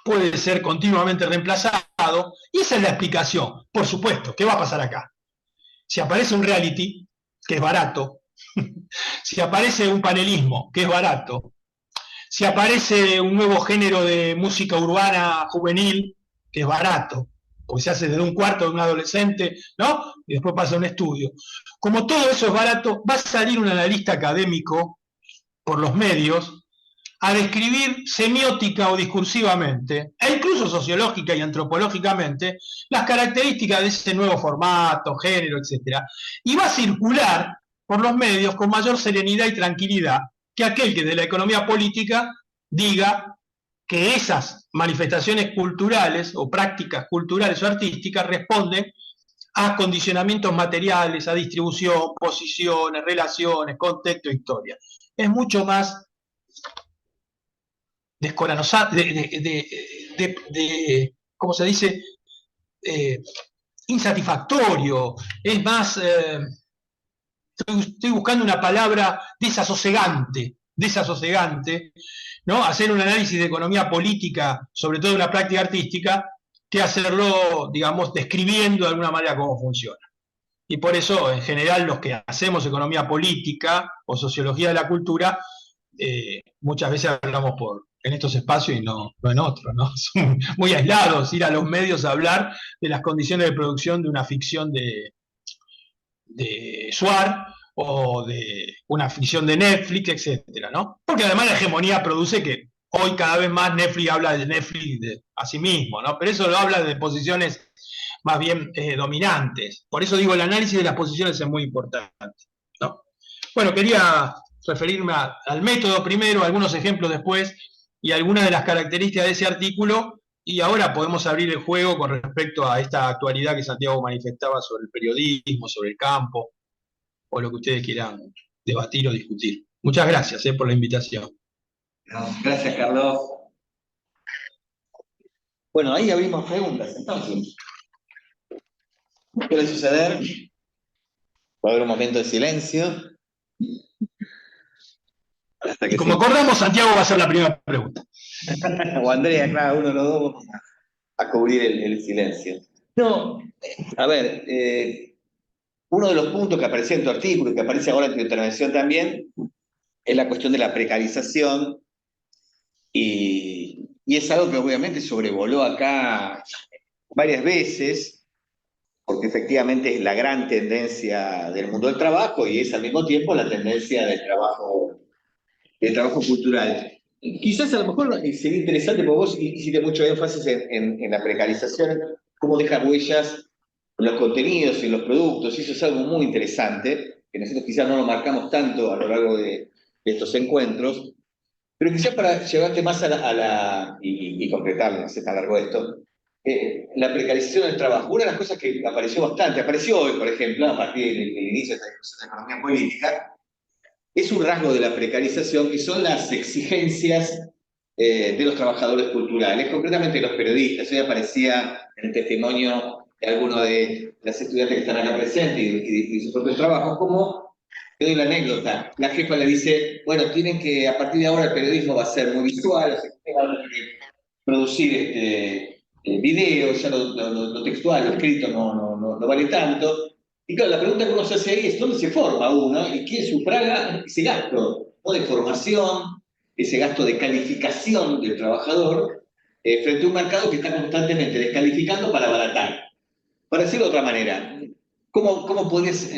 puede ser continuamente reemplazado, y esa es la explicación. Por supuesto, ¿qué va a pasar acá? Si aparece un reality, que es barato, si aparece un panelismo, que es barato, si aparece un nuevo género de música urbana juvenil, que es barato, porque se hace desde un cuarto de un adolescente, ¿no? Y después pasa a un estudio. Como todo eso es barato, va a salir un analista académico por los medios a describir semiótica o discursivamente, e incluso sociológica y antropológicamente, las características de ese nuevo formato, género, etc. Y va a circular por los medios con mayor serenidad y tranquilidad que aquel que de la economía política diga que esas manifestaciones culturales o prácticas culturales o artísticas responden a condicionamientos materiales, a distribución, posiciones, relaciones, contexto, historia. Es mucho más descorazonado, ¿cómo se dice? Insatisfactorio, es más, estoy buscando una palabra desasosegante, ¿no? Hacer un análisis de economía política, sobre todo de una práctica artística, que hacerlo, digamos, describiendo de alguna manera cómo funciona. Y por eso, en general, los que hacemos economía política o sociología de la cultura, muchas veces hablamos en estos espacios y no en otros, ¿no? Son muy aislados, ir a los medios a hablar de las condiciones de producción de una ficción de Suar o de una ficción de Netflix, etcétera, ¿no? Porque además la hegemonía produce que hoy cada vez más Netflix habla de Netflix a sí mismo, ¿no? Pero eso lo habla de posiciones más bien dominantes. Por eso digo, el análisis de las posiciones es muy importante, ¿no? Bueno, quería referirme al método primero, algunos ejemplos después, y algunas de las características de ese artículo, y ahora podemos abrir el juego con respecto a esta actualidad que Santiago manifestaba sobre el periodismo, sobre el campo, o lo que ustedes quieran debatir o discutir. Muchas gracias por la invitación. Gracias, Carlos. Bueno, ahí abrimos preguntas, entonces. ¿Qué puede suceder? Va a haber un momento de silencio. Hasta que y como acordamos, Santiago va a hacer la primera pregunta. O Andrea, claro, uno de los dos vamos a cubrir el silencio. No, a ver, uno de los puntos que aparecía en tu artículo y que aparece ahora en tu intervención también es la cuestión de la precarización y es algo que obviamente sobrevoló acá varias veces, porque efectivamente es la gran tendencia del mundo del trabajo y es al mismo tiempo la tendencia del trabajo cultural. Quizás a lo mejor sería interesante, porque vos hiciste mucho énfasis en la precarización, cómo dejar huellas en los contenidos, en los productos, y eso es algo muy interesante, que nosotros quizás no lo marcamos tanto a lo largo de estos encuentros, pero quizás para llevarte más y concretarlo, no sé tan largo esto, la precarización del trabajo. Una de las cosas que apareció hoy, por ejemplo, a partir del inicio de esta discusión de economía política, es un rasgo de la precarización que son las exigencias de los trabajadores culturales, concretamente los periodistas. Hoy aparecía en el testimonio de alguno de las estudiantes que están acá presentes y sus propios trabajos, como, te doy la anécdota, la jefa le dice, bueno, tienen que, a partir de ahora el periodismo va a ser muy visual, o sea, van a tener que producir videos, ya lo textual, lo escrito no vale tanto. Y claro, la pregunta que uno se hace ahí es ¿dónde se forma uno? ¿Y quién sufraga ese gasto? ¿No? De formación, ese gasto de calificación del trabajador frente a un mercado que está constantemente descalificando para abaratar. Para decirlo de otra manera, ¿cómo podés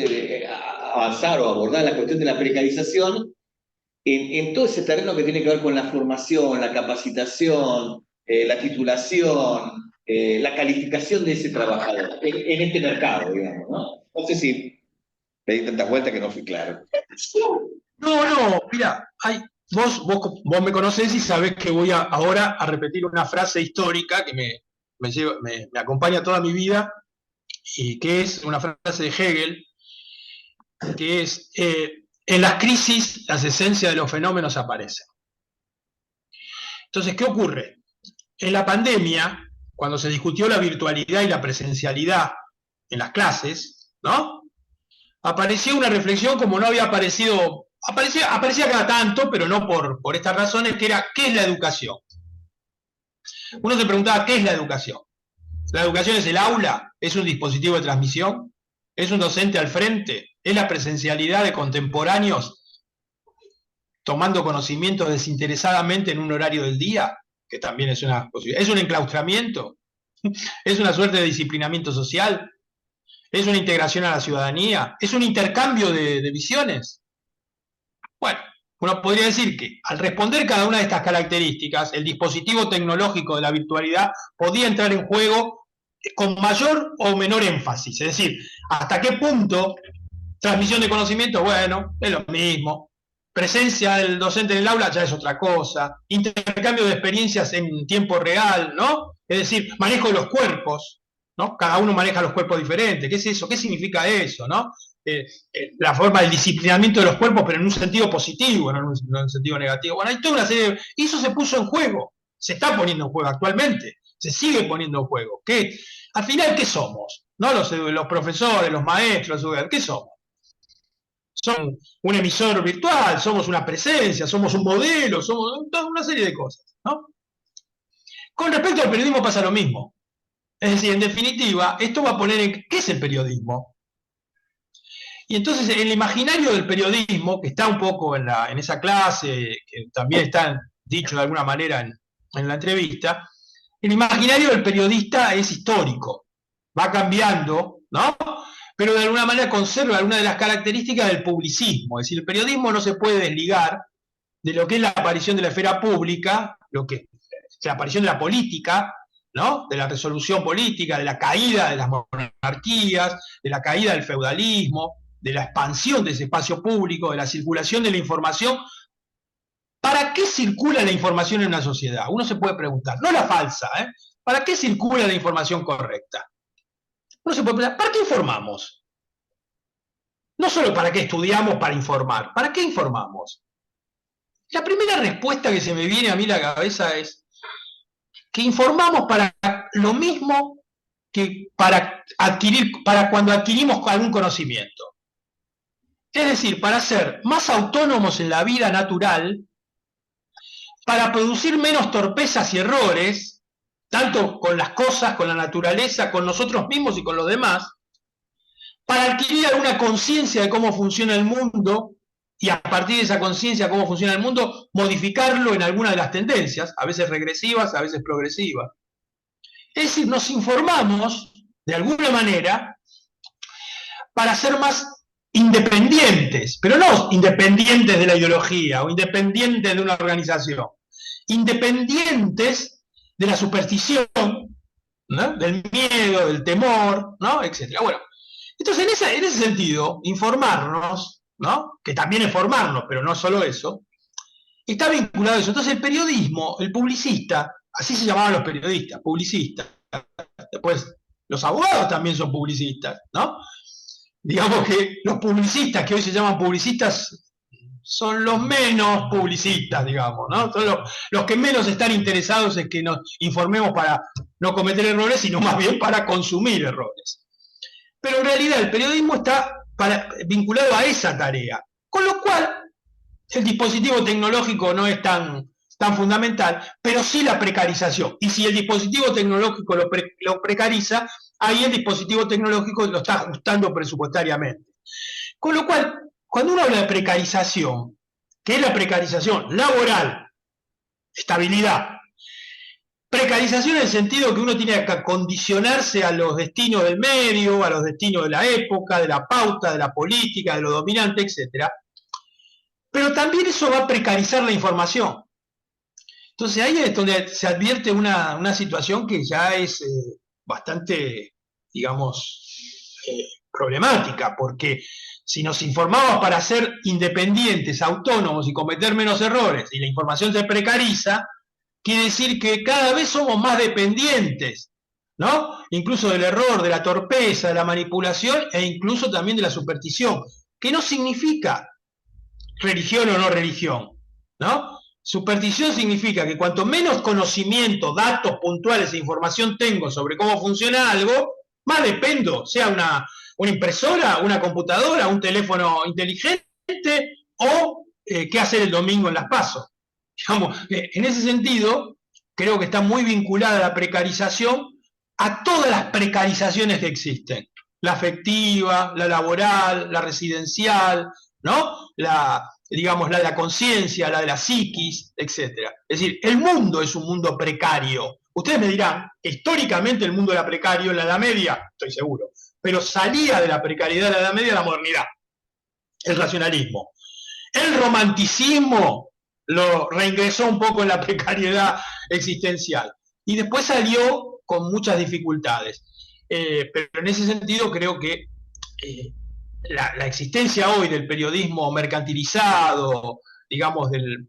avanzar o abordar la cuestión de la precarización en todo ese terreno que tiene que ver con la formación, la capacitación, la titulación, la calificación de ese trabajador en este mercado, digamos, ¿no? No sé si le di tantas vueltas que no fui claro. No, mira, vos me conocés y sabés que voy ahora a repetir una frase histórica que me acompaña toda mi vida, y que es una frase de Hegel, que es, en las crisis las esencias de los fenómenos aparecen. Entonces, ¿qué ocurre? En la pandemia, cuando se discutió la virtualidad y la presencialidad en las clases, ¿no? Apareció una reflexión como no había aparecido aparecía cada tanto, pero no por estas razones, que era, ¿qué es la educación? Uno se preguntaba, ¿qué es la educación? ¿La educación es el aula? ¿Es un dispositivo de transmisión? ¿Es un docente al frente? ¿Es la presencialidad de contemporáneos tomando conocimiento desinteresadamente en un horario del día? Que también es una posibilidad. ¿Es un enclaustramiento? ¿Es una suerte de disciplinamiento social? ¿Es una integración a la ciudadanía? ¿Es un intercambio de visiones? Bueno, uno podría decir que al responder cada una de estas características, el dispositivo tecnológico de la virtualidad podía entrar en juego con mayor o menor énfasis. Es decir, hasta qué punto transmisión de conocimiento, bueno, es lo mismo. Presencia del docente en el aula ya es otra cosa. Intercambio de experiencias en tiempo real, ¿no? Es decir, manejo de los cuerpos, ¿no? Cada uno maneja los cuerpos diferentes. ¿Qué es eso? ¿Qué significa eso, no? La forma del disciplinamiento de los cuerpos, pero en un sentido positivo, no en un sentido negativo. Bueno, hay toda una serie de... Y eso se puso en juego, se está poniendo en juego actualmente, se sigue poniendo en juego. ¿Qué? Al final, ¿qué somos? ¿No? Los profesores, los maestros, ¿qué somos? Son un emisor virtual, somos una presencia, somos un modelo, somos toda una serie de cosas, ¿no? Con respecto al periodismo pasa lo mismo. Es decir, en definitiva, esto va a poner en... ¿Qué es el periodismo? Y entonces el imaginario del periodismo, que está un poco en esa clase, que también está dicho de alguna manera en la entrevista, el imaginario del periodista es histórico, va cambiando, ¿no? Pero de alguna manera conserva algunas de las características del publicismo. Es decir, el periodismo no se puede desligar de lo que es la aparición de la esfera pública, lo que es la aparición de la política, ¿no? De la resolución política, de la caída de las monarquías, de la caída del feudalismo, de la expansión de ese espacio público, de la circulación de la información. ¿Para qué circula la información en una sociedad? Uno se puede preguntar, no la falsa, ¿eh? ¿Para qué circula la información correcta? Uno se puede preguntar, ¿para qué informamos? No solo para qué estudiamos para informar, ¿para qué informamos? La primera respuesta que se me viene a mí a la cabeza es que informamos para lo mismo que para cuando adquirimos algún conocimiento. Es decir, para ser más autónomos en la vida natural, para producir menos torpezas y errores, tanto con las cosas, con la naturaleza, con nosotros mismos y con los demás, para adquirir alguna conciencia de cómo funciona el mundo y a partir de esa conciencia de cómo funciona el mundo, modificarlo en alguna de las tendencias, a veces regresivas, a veces progresivas. Es decir, nos informamos, de alguna manera, para ser más independientes, pero no independientes de la ideología o independientes de una organización, independientes de la superstición, ¿no? Del miedo, del temor, ¿no? Etcétera. Bueno, entonces en ese sentido, informarnos, ¿no? Que también es formarnos, pero no solo eso, está vinculado a eso. Entonces el periodismo, el publicista, así se llamaban los periodistas, publicistas. Después, los abogados también son publicistas, ¿no? Digamos que los publicistas que hoy se llaman publicistas son los menos publicistas, digamos, ¿no? Son los que menos están interesados en que nos informemos para no cometer errores, sino más bien para consumir errores. Pero en realidad el periodismo está vinculado a esa tarea, con lo cual el dispositivo tecnológico no es tan fundamental, pero sí la precarización. Y si el dispositivo tecnológico lo precariza, ahí el dispositivo tecnológico lo está ajustando presupuestariamente. Con lo cual, cuando uno habla de precarización, ¿qué es la precarización? Laboral, estabilidad. Precarización en el sentido que uno tiene que acondicionarse a los destinos del medio, a los destinos de la época, de la pauta, de la política, de lo dominante, etc. Pero también eso va a precarizar la información. Entonces ahí es donde se advierte una situación que ya es bastante, digamos, problemática, porque si nos informamos para ser independientes, autónomos y cometer menos errores, y la información se precariza, quiere decir que cada vez somos más dependientes, ¿no? Incluso del error, de la torpeza, de la manipulación e incluso también de la superstición, que no significa religión o no religión, ¿no? Superstición significa que cuanto menos conocimiento, datos puntuales e información tengo sobre cómo funciona algo, más dependo, sea una impresora, una computadora, un teléfono inteligente o qué hacer el domingo en las PASO. Digamos, en ese sentido, creo que está muy vinculada la precarización a todas las precarizaciones que existen. La afectiva, la laboral, la residencial, ¿no? Digamos, la de la conciencia, la de la psiquis, etc. Es decir, el mundo es un mundo precario. Ustedes me dirán, históricamente el mundo era precario en la Edad Media, estoy seguro, pero salía de la precariedad de la Edad Media la modernidad, el racionalismo. El romanticismo lo reingresó un poco en la precariedad existencial y después salió con muchas dificultades. Pero en ese sentido creo que la existencia hoy del periodismo mercantilizado, digamos, de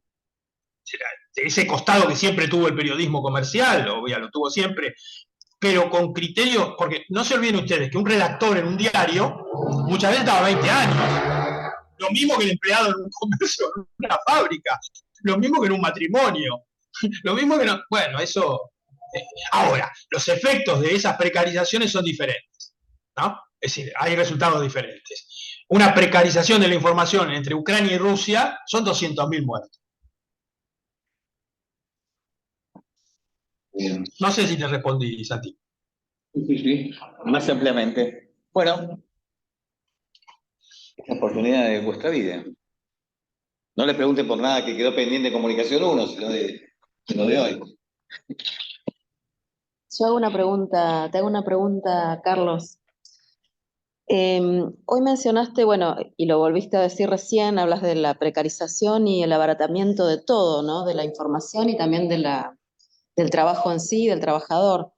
ese costado que siempre tuvo el periodismo comercial, lo tuvo siempre, pero con criterios, porque no se olviden ustedes que un redactor en un diario muchas veces estaba 20 años, lo mismo que el empleado en un comercio, en una fábrica, lo mismo que en un matrimonio, lo mismo que no, bueno, eso. Ahora, los efectos de esas precarizaciones son diferentes, ¿no? Es decir, hay resultados diferentes. Una precarización de la información entre Ucrania y Rusia son 200.000 muertos. Bien. No sé si te respondí, Santi. Sí, más ampliamente. Bueno, es la oportunidad de vuestra vida. No le pregunten por nada que quedó pendiente de Comunicación 1, sino de hoy. Yo hago una pregunta, te hago una pregunta, Carlos. Hoy mencionaste, bueno, y lo volviste a decir recién, hablas de la precarización y el abaratamiento de todo, ¿no? De la información y también del trabajo en sí, del trabajador.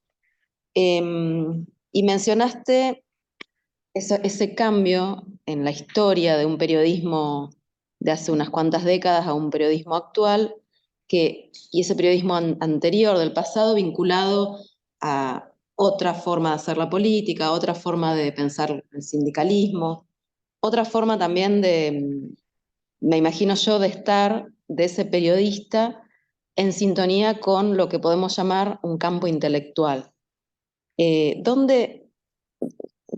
Y mencionaste ese cambio en la historia de un periodismo de hace unas cuantas décadas a un periodismo actual, y ese periodismo anterior del pasado vinculado a otra forma de hacer la política, otra forma de pensar el sindicalismo, otra forma también me imagino yo, de estar de ese periodista en sintonía con lo que podemos llamar un campo intelectual.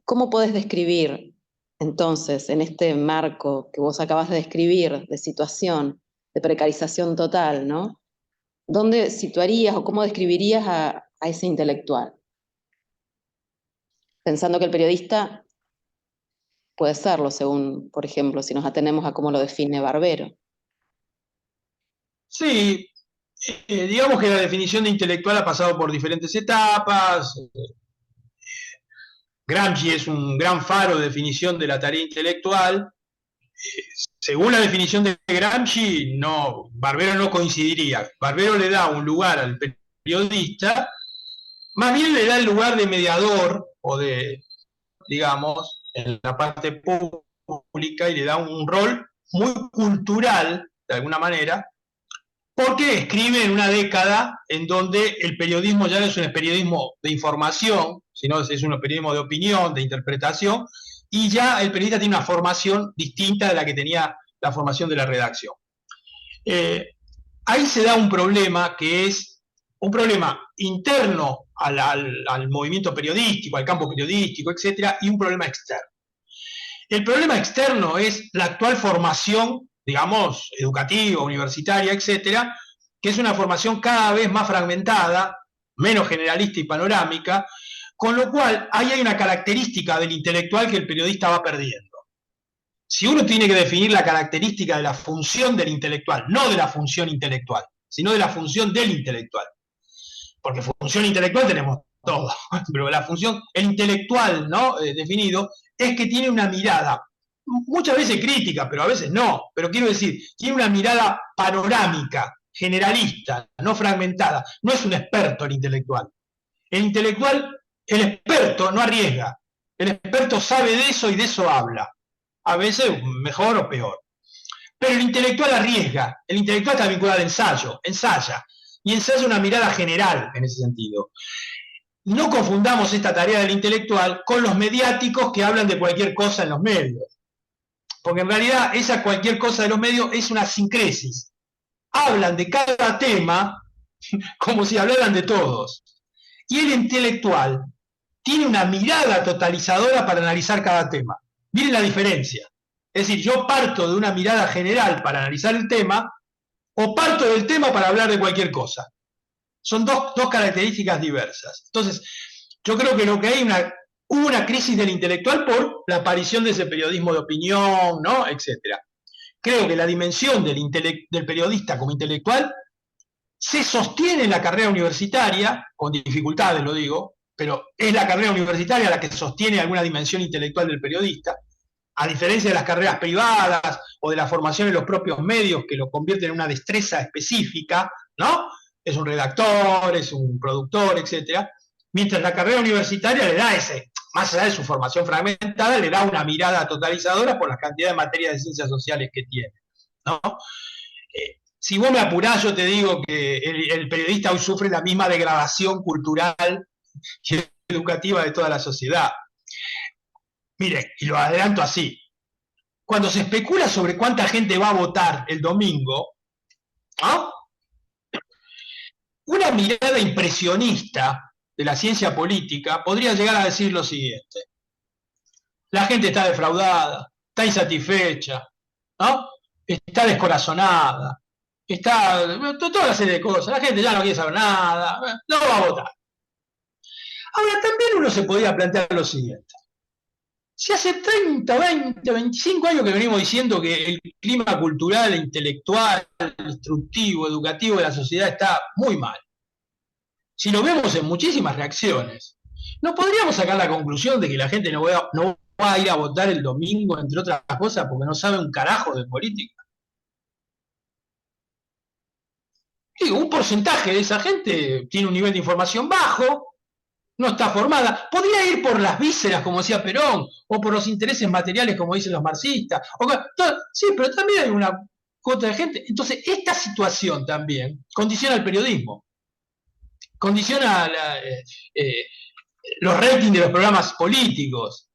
¿Cómo podés describir entonces, en este marco que vos acabas de describir, de situación, de precarización total, ¿no? ¿Dónde situarías o cómo describirías a ese intelectual? Pensando que el periodista puede serlo, según, por ejemplo, si nos atenemos a cómo lo define Barbero. Sí, digamos que la definición de intelectual ha pasado por diferentes etapas. Gramsci es un gran faro de definición de la tarea intelectual. Según la definición de Gramsci, no, Barbero no coincidiría. Barbero le da un lugar al periodista, más bien le da el lugar de mediador o de, digamos, en la parte pública, y le da un rol muy cultural, de alguna manera, porque escribe en una década en donde el periodismo ya no es un periodismo de información, sino es un periodismo de opinión, de interpretación, y ya el periodista tiene una formación distinta de la que tenía la formación de la redacción. Ahí se da un problema que es un problema interno al movimiento periodístico, al campo periodístico, etcétera, y un problema externo. El problema externo es la actual formación, digamos, educativa, universitaria, etcétera, que es una formación cada vez más fragmentada, menos generalista y panorámica, con lo cual ahí hay una característica del intelectual que el periodista va perdiendo. Si uno tiene que definir la característica de la función del intelectual, no de la función intelectual, sino de la función del intelectual, porque función intelectual tenemos todo, pero la función, el intelectual, ¿no? Definido, es que tiene una mirada, muchas veces crítica, pero a veces no, pero quiero decir, tiene una mirada panorámica, generalista, no fragmentada, no es un experto el intelectual. El intelectual, el experto no arriesga, el experto sabe de eso y de eso habla, a veces mejor o peor. Pero el intelectual arriesga, el intelectual está vinculado al ensayo, ensaya, y ensaya una mirada general en ese sentido. No confundamos esta tarea del intelectual con los mediáticos que hablan de cualquier cosa en los medios, porque en realidad esa cualquier cosa de los medios es una sincresis. Hablan de cada tema como si hablaran de todos. Y el intelectual tiene una mirada totalizadora para analizar cada tema. Miren la diferencia. Es decir, yo parto de una mirada general para analizar el tema, o parto del tema para hablar de cualquier cosa. Son dos características diversas. Entonces, yo creo que lo que hay hubo una crisis del intelectual por la aparición de ese periodismo de opinión, ¿no? Etcétera. Creo que la dimensión del periodista como intelectual se sostiene en la carrera universitaria, con dificultades lo digo, pero es la carrera universitaria la que sostiene alguna dimensión intelectual del periodista, a diferencia de las carreras privadas o de la formación en los propios medios que lo convierten en una destreza específica, ¿no? Es un redactor, es un productor, etcétera. Mientras la carrera universitaria le da más allá de su formación fragmentada, le da una mirada totalizadora por la cantidad de materias de ciencias sociales que tiene, ¿no? Si vos me apurás, yo te digo que el periodista hoy sufre la misma degradación cultural y educativa de toda la sociedad. Mire, y lo adelanto así. Cuando se especula sobre cuánta gente va a votar el domingo, ¿no? Una mirada impresionista de la ciencia política podría llegar a decir lo siguiente. La gente está defraudada, está insatisfecha, ¿no? Está descorazonada, toda una serie de cosas. La gente ya no quiere saber nada, no va a votar. Ahora, también uno se podría plantear lo siguiente. Si hace 30, 20, 25 años que venimos diciendo que el clima cultural, intelectual, instructivo, educativo de la sociedad está muy mal, si lo vemos en muchísimas reacciones, ¿no podríamos sacar la conclusión de que la gente no va a ir a votar el domingo, entre otras cosas, porque no sabe un carajo de política? Digo, un porcentaje de esa gente tiene un nivel de información bajo, no está formada, podría ir por las vísceras, como decía Perón, o por los intereses materiales, como dicen los marxistas. Sí, pero también hay una cuota de gente. Entonces, esta situación también condiciona el periodismo, condiciona los ratings de los programas políticos,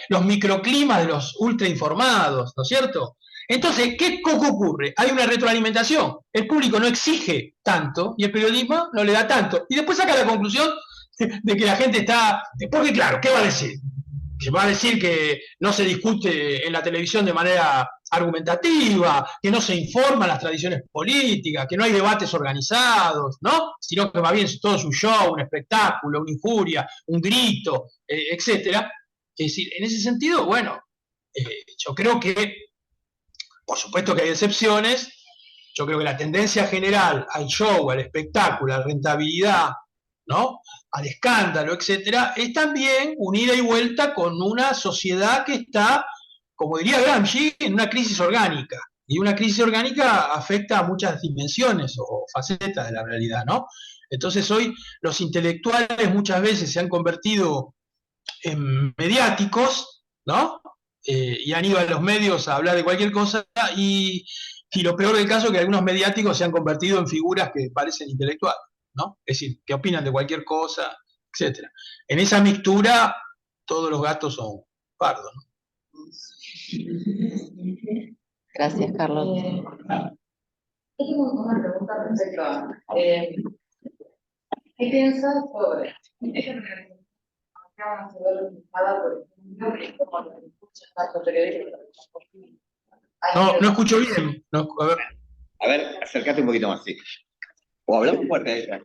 los microclimas de los ultrainformados, ¿no es cierto? Entonces, ¿qué ocurre? Hay una retroalimentación. El público no exige tanto y el periodismo no le da tanto. Y después saca la conclusión de que la gente está... Porque claro, ¿qué va a decir? Que va a decir que no se discute en la televisión de manera argumentativa, que no se informan las tradiciones políticas, que no hay debates organizados, ¿no? Sino que va bien todo es un show, un espectáculo, una injuria, un grito, etcétera. Es decir, en ese sentido, bueno, yo creo que, por supuesto que hay excepciones, yo creo que la tendencia general al show, al espectáculo, a la rentabilidad, ¿no? Al escándalo, etcétera, es también un ida y vuelta con una sociedad que está, como diría Gramsci, en una crisis orgánica. Y una crisis orgánica afecta a muchas dimensiones o facetas de la realidad, ¿no? Entonces hoy los intelectuales muchas veces se han convertido en mediáticos, ¿no? Y han ido a los medios a hablar de cualquier cosa y lo peor del caso es que algunos mediáticos se han convertido en figuras que parecen intelectuales, ¿no? Es decir, que opinan de cualquier cosa, etcétera. En esa mixtura, todos los gatos son pardos, ¿no? Gracias, Carlos. Yo tengo una pregunta respecto a ¿qué piensas sobre esta organización que van a ser realizada, por ejemplo, que es como lo que escuchas tanto periodistas? No escucho bien. No, A ver, acércate un poquito más, sí. O hablamos fuerte.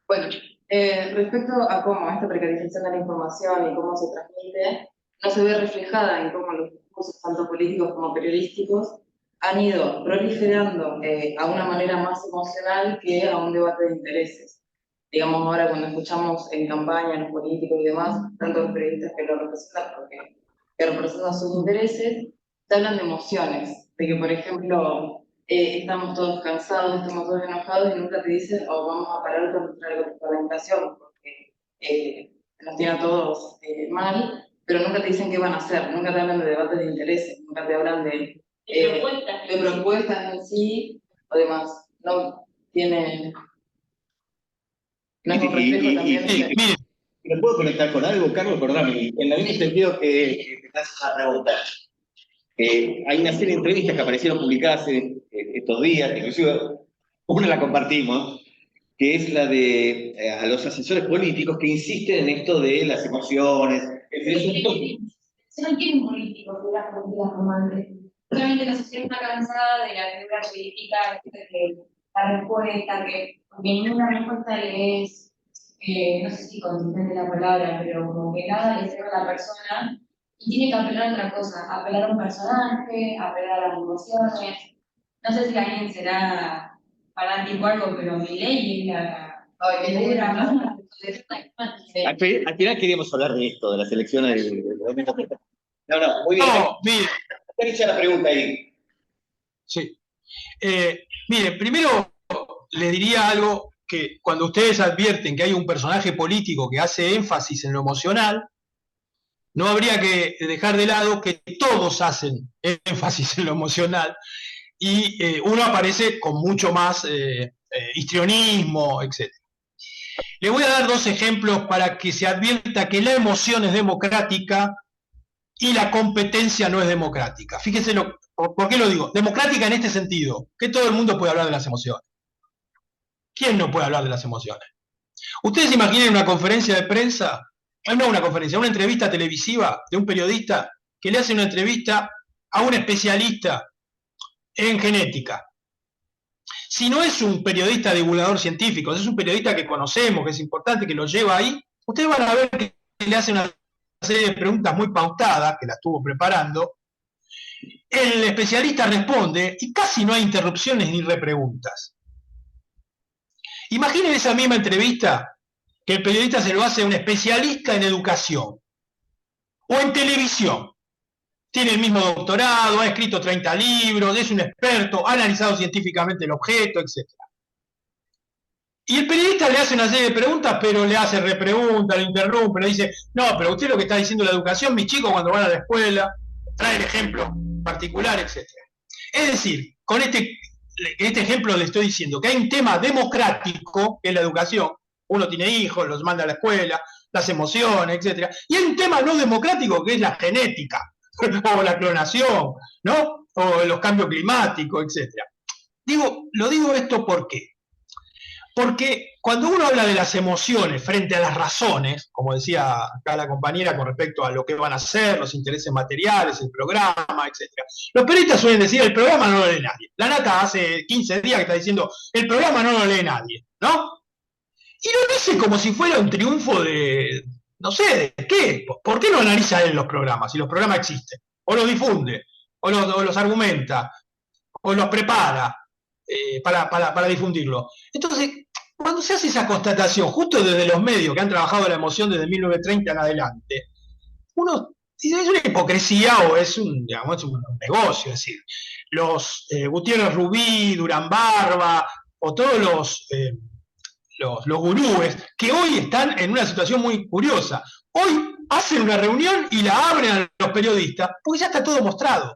Bueno, respecto a cómo esta precarización de la información y cómo se transmite, no se ve reflejada en cómo los discursos, tanto políticos como periodísticos, han ido proliferando a una manera más emocional que a un debate de intereses. Digamos, ahora cuando escuchamos en campaña a los políticos y demás, tanto los periodistas que lo representan, que representan sus intereses, te hablan de emociones, de que, por ejemplo, estamos todos cansados, estamos todos enojados y nunca te dicen, oh, vamos a parar con nuestra argumentación, porque nos tiene a todos mal, pero nunca te dicen qué van a hacer, nunca te hablan de debates de intereses, nunca te hablan de propuestas en sí, o demás. No tiene... No es un reflejo también de... mire, ¿Me puedo conectar con algo, Carlos? Perdóname, en el mismo sentido que te estás a preguntar. Hay una serie de entrevistas que aparecieron publicadas estos días, inclusive una la compartimos, que es la de a los asesores políticos que insisten en esto de las emociones. se no quieren políticos, figuras políticas formantes. Obviamente la sociedad está cansada de la figura política, que la respuesta, porque ninguna respuesta le es, no sé si consistente la palabra, pero como que nada le cierra a la persona y tiene que apelar a otra cosa, apelar a un personaje, apelar a las emociones. No sé si alguien será fanático o algo, pero mi ley es la figura más. Al final queríamos hablar de esto, de las elecciones del domingo. No, muy bien. No, mire, Está hecha la pregunta ahí. sí. Mire, primero le diría algo que cuando ustedes advierten que hay un personaje político que hace énfasis en lo emocional, no habría que dejar de lado que todos hacen énfasis en lo emocional y uno aparece con mucho más histrionismo, etc. Le voy a dar dos ejemplos para que se advierta que la emoción es democrática y la competencia no es democrática. Fíjese ¿por qué lo digo? Democrática en este sentido, que todo el mundo puede hablar de las emociones. ¿Quién no puede hablar de las emociones? Ustedes imaginen una conferencia de prensa, no una conferencia, una entrevista televisiva de un periodista que le hace una entrevista a un especialista en genética. Si no es un periodista divulgador científico, es un periodista que conocemos, que es importante, que lo lleva ahí, ustedes van a ver que le hace una serie de preguntas muy pautadas, que la estuvo preparando. El especialista responde y casi no hay interrupciones ni repreguntas. Imaginen esa misma entrevista que el periodista se lo hace a un especialista en educación o en televisión. Tiene el mismo doctorado, ha escrito 30 libros, es un experto, ha analizado científicamente el objeto, etc. Y el periodista le hace una serie de preguntas, pero le hace repregunta, le interrumpe, le dice, no, pero usted lo que está diciendo de la educación, mis chicos cuando van a la escuela, trae el ejemplo particular, etc. Es decir, con este ejemplo le estoy diciendo que hay un tema democrático, que es la educación, uno tiene hijos, los manda a la escuela, las emociones, etc. Y hay un tema no democrático que es la genética, o la clonación, ¿no? O los cambios climáticos, etc. Lo digo esto ¿por qué? Porque cuando uno habla de las emociones frente a las razones, como decía acá la compañera con respecto a lo que van a hacer, los intereses materiales, el programa, etc. Los periodistas suelen decir, el programa no lo lee nadie. La Nata hace 15 días que está diciendo, el programa no lo lee nadie, ¿no? Y lo dice como si fuera un triunfo de, no sé, ¿de qué? ¿Por qué no analiza él los programas, si los programas existen? O los difunde, o los argumenta, o los prepara para difundirlo. Entonces, cuando se hace esa constatación, justo desde los medios que han trabajado la emoción desde 1930 en adelante, uno dice, es una hipocresía o es un negocio, es decir, los Gutiérrez Rubí, Durán Barba, o todos los gurúes, que hoy están en una situación muy curiosa. Hoy hacen una reunión y la abren a los periodistas, porque ya está todo mostrado.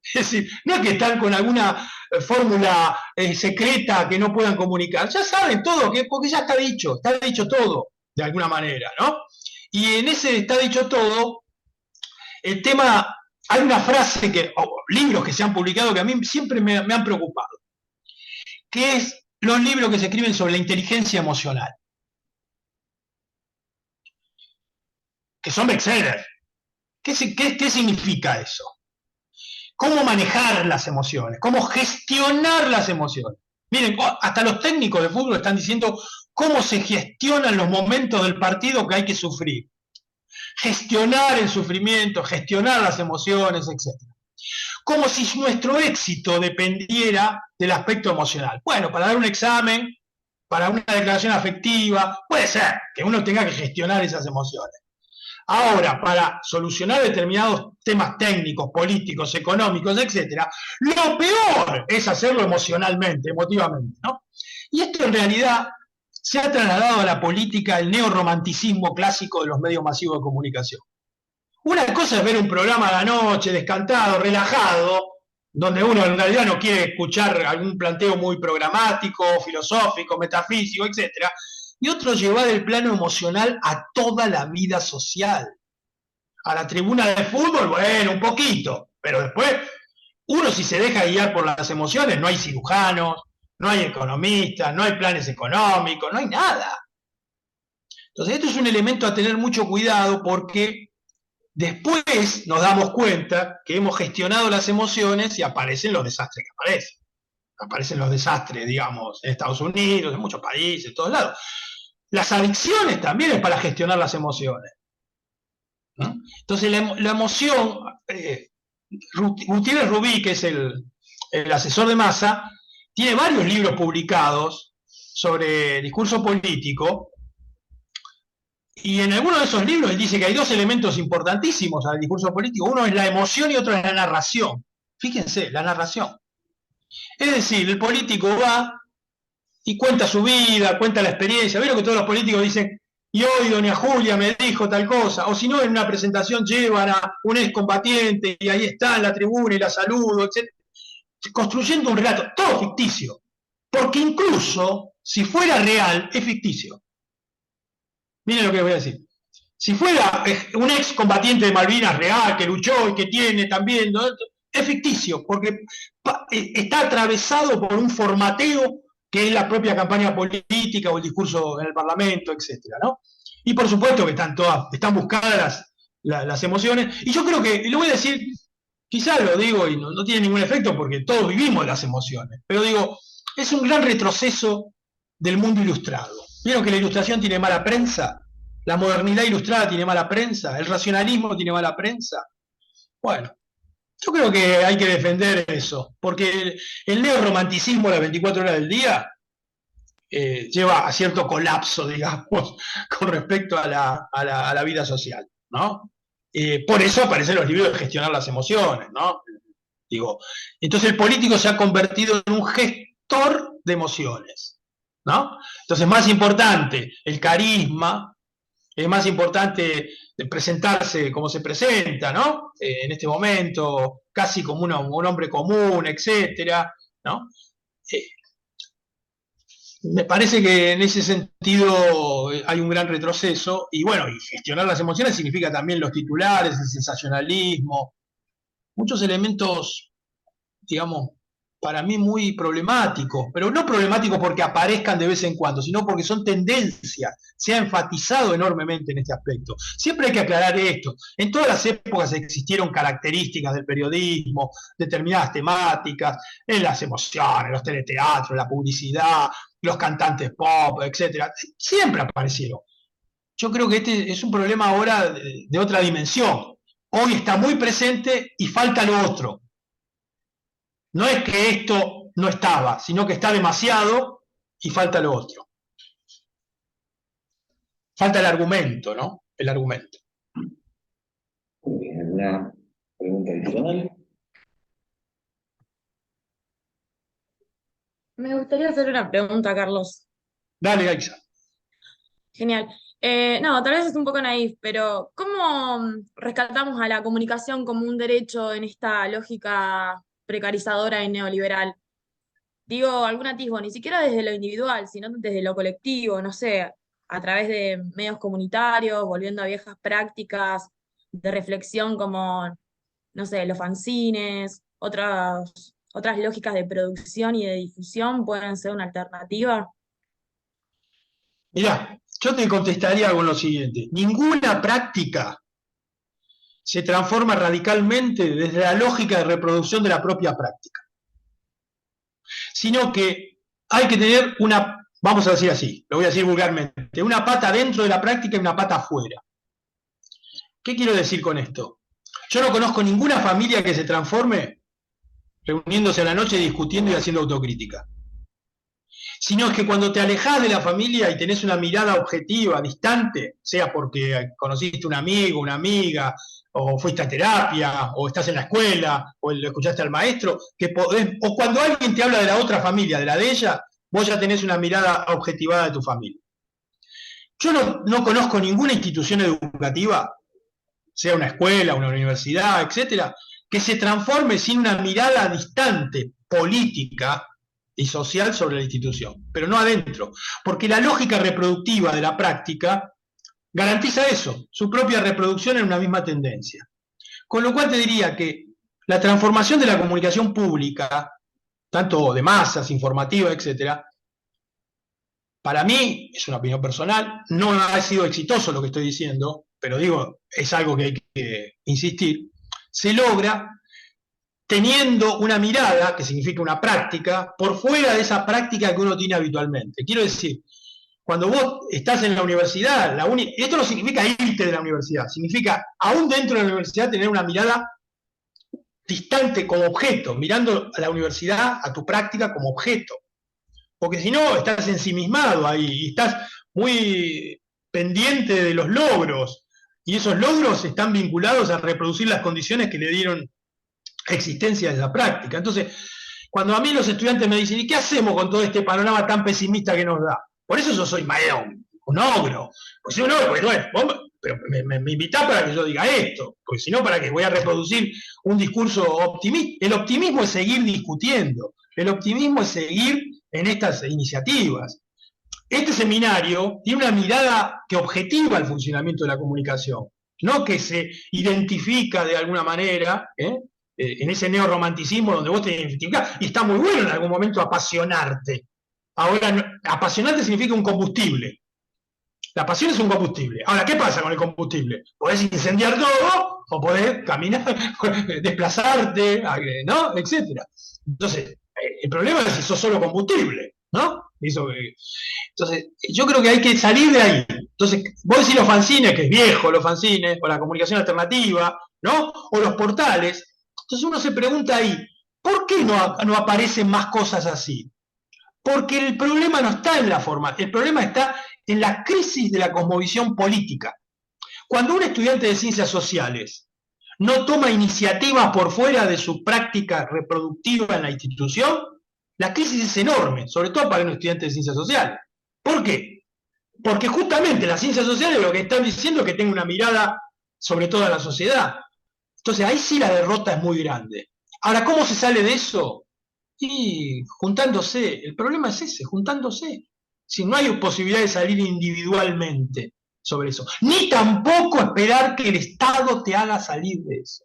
Es decir, no es que están con alguna fórmula secreta que no puedan comunicar, ya saben todo, porque ya está dicho todo, de alguna manera, ¿no? Y en ese está dicho todo, el tema, hay una frase, libros que se han publicado que a mí siempre me han preocupado, que es los libros que se escriben sobre la inteligencia emocional, que son bestsellers. ¿Qué significa eso? Cómo manejar las emociones, cómo gestionar las emociones. Miren, hasta los técnicos de fútbol están diciendo cómo se gestionan los momentos del partido que hay que sufrir. Gestionar el sufrimiento, gestionar las emociones, etc. Como si nuestro éxito dependiera del aspecto emocional. Bueno, para dar un examen, para una declaración afectiva, puede ser que uno tenga que gestionar esas emociones. Ahora, para solucionar determinados temas técnicos, políticos, económicos, etc., lo peor es hacerlo emocionalmente, emotivamente, ¿no? Y esto en realidad se ha trasladado a la política, el neorromanticismo clásico de los medios masivos de comunicación. Una cosa es ver un programa a la noche, descantado, relajado, donde uno en realidad no quiere escuchar algún planteo muy programático, filosófico, metafísico, etc., y otro llevar el plano emocional a toda la vida social. A la tribuna de fútbol, bueno, un poquito, pero después, uno si se deja guiar por las emociones, no hay cirujanos, no hay economistas, no hay planes económicos, no hay nada. Entonces, esto es un elemento a tener mucho cuidado porque Después nos damos cuenta que hemos gestionado las emociones y aparecen los desastres que aparecen. Aparecen los desastres, digamos, en Estados Unidos, en muchos países, en todos lados. Las adicciones también es para gestionar las emociones, ¿no? Entonces la emoción, Gutiérrez Rubí, que es el asesor de Massa, tiene varios libros publicados sobre discurso político, y en alguno de esos libros él dice que hay dos elementos importantísimos al discurso político. Uno es la emoción y otro es la narración. Fíjense, la narración. Es decir, el político va y cuenta su vida, cuenta la experiencia. ¿Vieron que todos los políticos dicen, y hoy doña Julia me dijo tal cosa? O si no, en una presentación llevan a un excombatiente y ahí está en la tribuna y la saludo, etc. Construyendo un relato, todo ficticio. Porque incluso, si fuera real, es ficticio. Miren lo que les voy a decir. Si fuera un excombatiente de Malvinas real, que luchó y que tiene también, ¿no?, es ficticio, porque está atravesado por un formateo que es la propia campaña política o el discurso en el Parlamento, etcétera, ¿no? Y por supuesto que están buscadas las emociones, y yo creo que, y lo voy a decir, quizás lo digo y no tiene ningún efecto porque todos vivimos las emociones, pero digo, es un gran retroceso del mundo ilustrado. ¿Vieron que la ilustración tiene mala prensa? La modernidad ilustrada tiene mala prensa, el racionalismo tiene mala prensa. Bueno, yo creo que hay que defender eso, porque el neorromanticismo de las 24 horas del día lleva a cierto colapso, digamos, con respecto a la vida social, ¿no? Por eso aparecen los libros de gestionar las emociones, ¿no? Digo, entonces el político se ha convertido en un gestor de emociones, ¿no? Entonces, más importante el carisma, es más importante presentarse como se presenta, ¿no? En este momento, casi como un hombre común, etcétera, ¿no? Me parece que en ese sentido hay un gran retroceso, y bueno, y gestionar las emociones significa también los titulares, el sensacionalismo, muchos elementos, digamos, para mí muy problemáticos, pero no problemáticos porque aparezcan de vez en cuando, sino porque son tendencias. Se ha enfatizado enormemente en este aspecto. Siempre hay que aclarar esto. En todas las épocas existieron características del periodismo, determinadas temáticas, en las emociones, los teleteatros, la publicidad, los cantantes pop, etc. Siempre aparecieron. Yo creo que este es un problema ahora de otra dimensión. Hoy está muy presente y falta lo otro. No es que esto no estaba, sino que está demasiado y falta lo otro. Falta el argumento, ¿no? El argumento. Muy bien, ¿alguna pregunta adicional? Me gustaría hacer una pregunta, Carlos. Dale, Aixa. Genial. No, tal vez es un poco naif, pero ¿cómo rescatamos a la comunicación como un derecho en esta lógica precarizadora y neoliberal? Digo, algún atisbo, ni siquiera desde lo individual, sino desde lo colectivo, no sé, a través de medios comunitarios, volviendo a viejas prácticas de reflexión como, no sé, los fanzines, otras lógicas de producción y de difusión pueden ser una alternativa. Mirá, yo te contestaría con lo siguiente. Ninguna práctica se transforma radicalmente desde la lógica de reproducción de la propia práctica, sino que hay que tener una, vamos a decir así, lo voy a decir vulgarmente, una pata dentro de la práctica y una pata afuera. ¿Qué quiero decir con esto? Yo no conozco ninguna familia que se transforme reuniéndose a la noche, discutiendo y haciendo autocrítica. Sino es que cuando te alejás de la familia y tenés una mirada objetiva, distante, sea porque conociste un amigo, una amiga, o fuiste a terapia, o estás en la escuela, o lo escuchaste al maestro, o cuando alguien te habla de la otra familia, de la de ella, vos ya tenés una mirada objetivada de tu familia. Yo no conozco ninguna institución educativa, sea una escuela, una universidad, etcétera, que se transforme sin una mirada distante, política y social sobre la institución, pero no adentro, porque la lógica reproductiva de la práctica garantiza eso, su propia reproducción en una misma tendencia. Con lo cual te diría que la transformación de la comunicación pública, tanto de masas, informativa, etcétera, para mí, es una opinión personal, no ha sido exitoso lo que estoy diciendo, pero digo, es algo que hay que insistir, se logra teniendo una mirada, que significa una práctica, por fuera de esa práctica que uno tiene habitualmente. Quiero decir, cuando vos estás en la universidad, esto no significa irte de la universidad, significa, aún dentro de la universidad, tener una mirada distante como objeto, mirando a la universidad, a tu práctica como objeto. Porque si no, estás ensimismado ahí y estás muy pendiente de los logros, y esos logros están vinculados a reproducir las condiciones que le dieron existencia a esa práctica. Entonces, cuando a mí los estudiantes me dicen, ¿y qué hacemos con todo este panorama tan pesimista que nos da? Por eso yo soy un ogro. Pues soy un ogro, porque pero me invitás para que yo diga esto, porque si no, ¿para qué voy a reproducir un discurso optimista? El optimismo es seguir discutiendo, el optimismo es seguir en estas iniciativas. Este seminario tiene una mirada que objetiva el funcionamiento de la comunicación, no que se identifica de alguna manera, en ese neorromanticismo donde vos te identificás, y está muy bueno en algún momento apasionarte. Ahora, apasionarte significa un combustible. La pasión es un combustible. Ahora, ¿qué pasa con el combustible? Podés incendiar todo, o podés caminar, desplazarte, ¿no? Etcétera. Entonces, el problema es si sos solo combustible, ¿no? Entonces, yo creo que hay que salir de ahí. Entonces, vos decís los fanzines, que es viejo los fanzines, o la comunicación alternativa, ¿no? O los portales. Entonces uno se pregunta ahí, ¿por qué no aparecen más cosas así? Porque el problema no está en la forma, el problema está en la crisis de la cosmovisión política. Cuando un estudiante de ciencias sociales no toma iniciativas por fuera de su práctica reproductiva en la institución, la crisis es enorme, sobre todo para un estudiante de ciencias sociales. ¿Por qué? Porque justamente las ciencias sociales lo que están diciendo es que tenga una mirada sobre toda la sociedad. Entonces ahí sí la derrota es muy grande. Ahora, ¿cómo se sale de eso? Y juntándose. El problema es ese, juntándose. Si no hay posibilidad de salir individualmente sobre eso. Ni tampoco esperar que el Estado te haga salir de eso.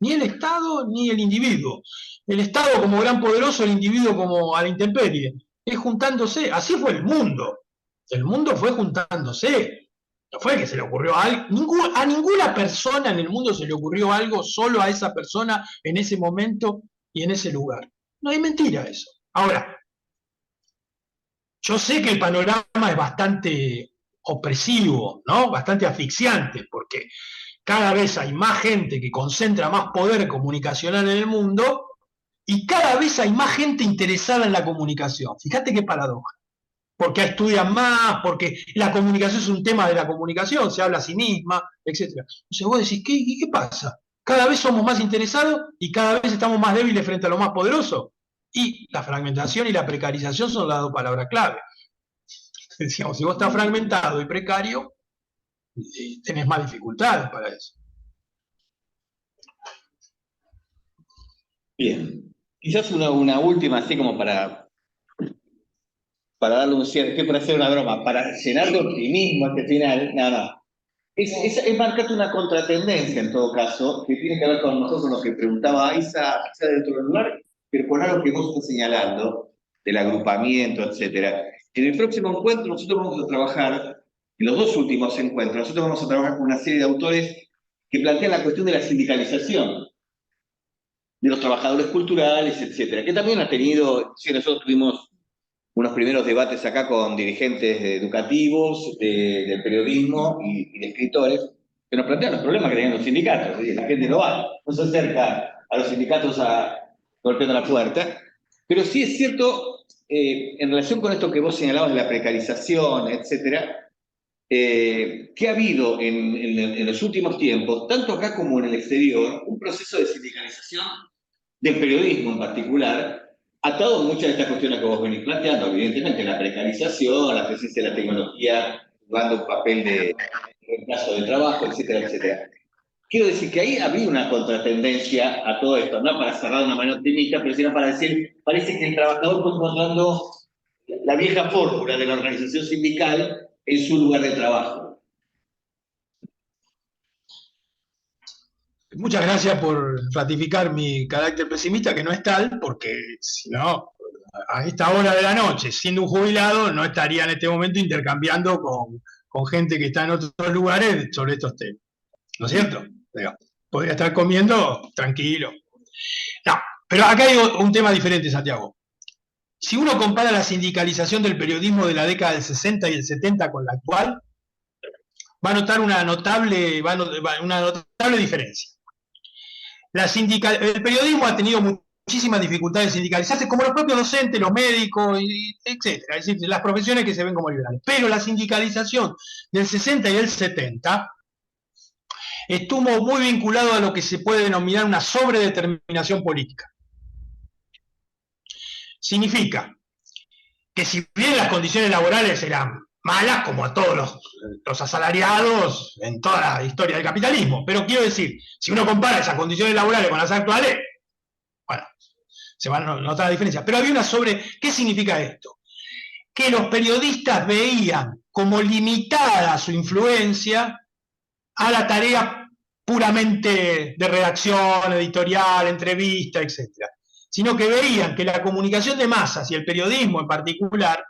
Ni el Estado ni el individuo. El Estado como gran poderoso, el individuo como a la intemperie. Es juntándose. Así fue el mundo. El mundo fue juntándose. No fue que se le ocurrió a alguien. A ninguna persona en el mundo se le ocurrió algo, solo a esa persona en ese momento y en ese lugar. No hay mentira eso. Ahora, yo sé que el panorama es bastante opresivo, ¿no? Bastante asfixiante, porque cada vez hay más gente que concentra más poder comunicacional en el mundo y cada vez hay más gente interesada en la comunicación. Fíjate qué paradoja. Porque estudian más, porque la comunicación es un tema de la comunicación, se habla a sí misma, etc. Entonces vos decís, ¿qué pasa? Cada vez somos más interesados y cada vez estamos más débiles frente a lo más poderoso. Y la fragmentación y la precarización son las dos palabras clave. Decíamos, si vos estás fragmentado y precario, tenés más dificultades para eso. Bien. Quizás una última, así como para darle un cierre, para hacer una broma, para llenar de optimismo este final, nada. Es marcarte una contratendencia en todo caso, que tiene que ver con nosotros, con lo que preguntaba Isa, quizá dentro del lugar, pero con algo que vos estás señalando, del agrupamiento, etc. En el próximo encuentro nosotros vamos a trabajar, en los dos últimos encuentros, nosotros vamos a trabajar con una serie de autores que plantean la cuestión de la sindicalización de los trabajadores culturales, etc. Que también ha tenido, si nosotros tuvimos unos primeros debates acá con dirigentes educativos, del periodismo y de escritores, que nos plantean los problemas que tienen los sindicatos. La gente no va, no se acerca a los sindicatos golpeando la puerta. Pero sí es cierto, en relación con esto que vos señalabas de la precarización, etcétera, que ha habido en los últimos tiempos, tanto acá como en el exterior, un proceso de sindicalización del periodismo en particular, atado a muchas de estas cuestiones que vos venís planteando, evidentemente la precarización, la presencia de la tecnología jugando un papel de reemplazo de trabajo, etcétera, etcétera. Quiero decir que ahí había una contratendencia a todo esto, no para cerrar de una manera optimista, pero sino para decir, parece que el trabajador fue encontrando la vieja fórmula de la organización sindical en su lugar de trabajo. Muchas gracias por ratificar mi carácter pesimista, que no es tal, porque si no, a esta hora de la noche, siendo un jubilado, no estaría en este momento intercambiando con con gente que está en otros lugares sobre estos temas. ¿No es cierto? Digo, podría estar comiendo tranquilo. No, pero acá hay un tema diferente, Santiago. Si uno compara la sindicalización del periodismo de la década del 60 y el 70 con la actual, va a notar una notable diferencia. El periodismo ha tenido muchísimas dificultades de sindicalizarse, como los propios docentes, los médicos, etc. Es decir, las profesiones que se ven como liberales. Pero la sindicalización del 60 y el 70 estuvo muy vinculado a lo que se puede denominar una sobredeterminación política. Significa que si bien las condiciones laborales eran malas, como a todos los asalariados en toda la historia del capitalismo, pero quiero decir, si uno compara esas condiciones laborales con las actuales, bueno, se va a notar la diferencia. Pero había una ¿qué significa esto? Que los periodistas veían como limitada su influencia a la tarea puramente de redacción, editorial, entrevista, etc. Sino que veían que la comunicación de masas y el periodismo en particular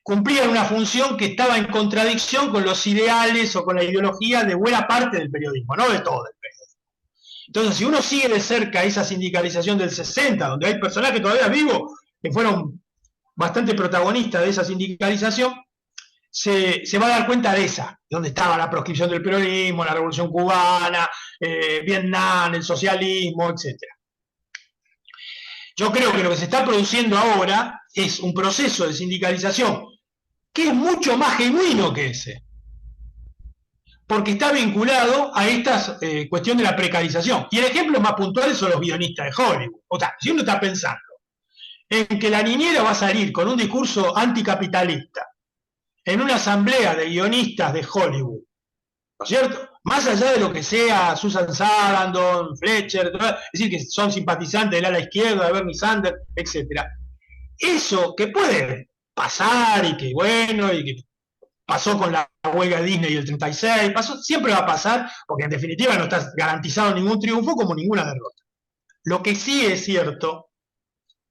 cumplían una función que estaba en contradicción con los ideales o con la ideología de buena parte del periodismo, no de todo el periodismo. Entonces, si uno sigue de cerca esa sindicalización del 60, donde hay personajes todavía vivos que fueron bastante protagonistas de esa sindicalización, se va a dar cuenta de donde estaba la proscripción del peronismo, la Revolución Cubana, Vietnam, el socialismo, etc. Yo creo que lo que se está produciendo ahora es un proceso de sindicalización que es mucho más genuino que ese, porque está vinculado a esta cuestión de la precarización. Y el ejemplo más puntual son los guionistas de Hollywood. O sea, si uno está pensando en que la niñera va a salir con un discurso anticapitalista en una asamblea de guionistas de Hollywood, ¿no es cierto? Más allá de lo que sea Susan Sarandon, Fletcher, es decir, que son simpatizantes del ala izquierda, de Bernie Sanders, etc. Eso que puede pasar y que bueno, y que pasó con la huelga de Disney el 36, siempre va a pasar, porque en definitiva no está garantizado ningún triunfo como ninguna derrota. Lo que sí es cierto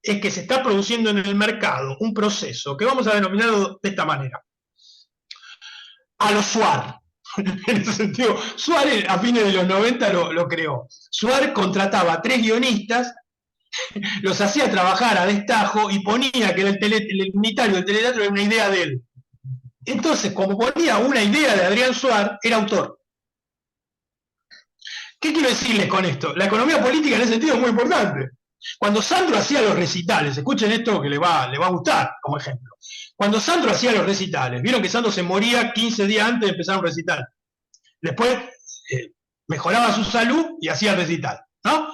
es que se está produciendo en el mercado un proceso que vamos a denominarlo de esta manera. A los Suar. En ese sentido, Suar a fines de los 90 lo creó. Suar contrataba a 3 guionistas, los hacía trabajar a destajo y ponía que el unitario del teleteatro era una idea de él. Entonces, como ponía una idea de Adrián Suar, era autor. ¿Qué quiero decirles con esto? La economía política en ese sentido es muy importante. Cuando Sandro hacía los recitales, escuchen esto que le va a gustar como ejemplo. Cuando Sandro hacía los recitales, vieron que Sandro se moría 15 días antes de empezar un recital. Después mejoraba su salud y hacía el recital, ¿no?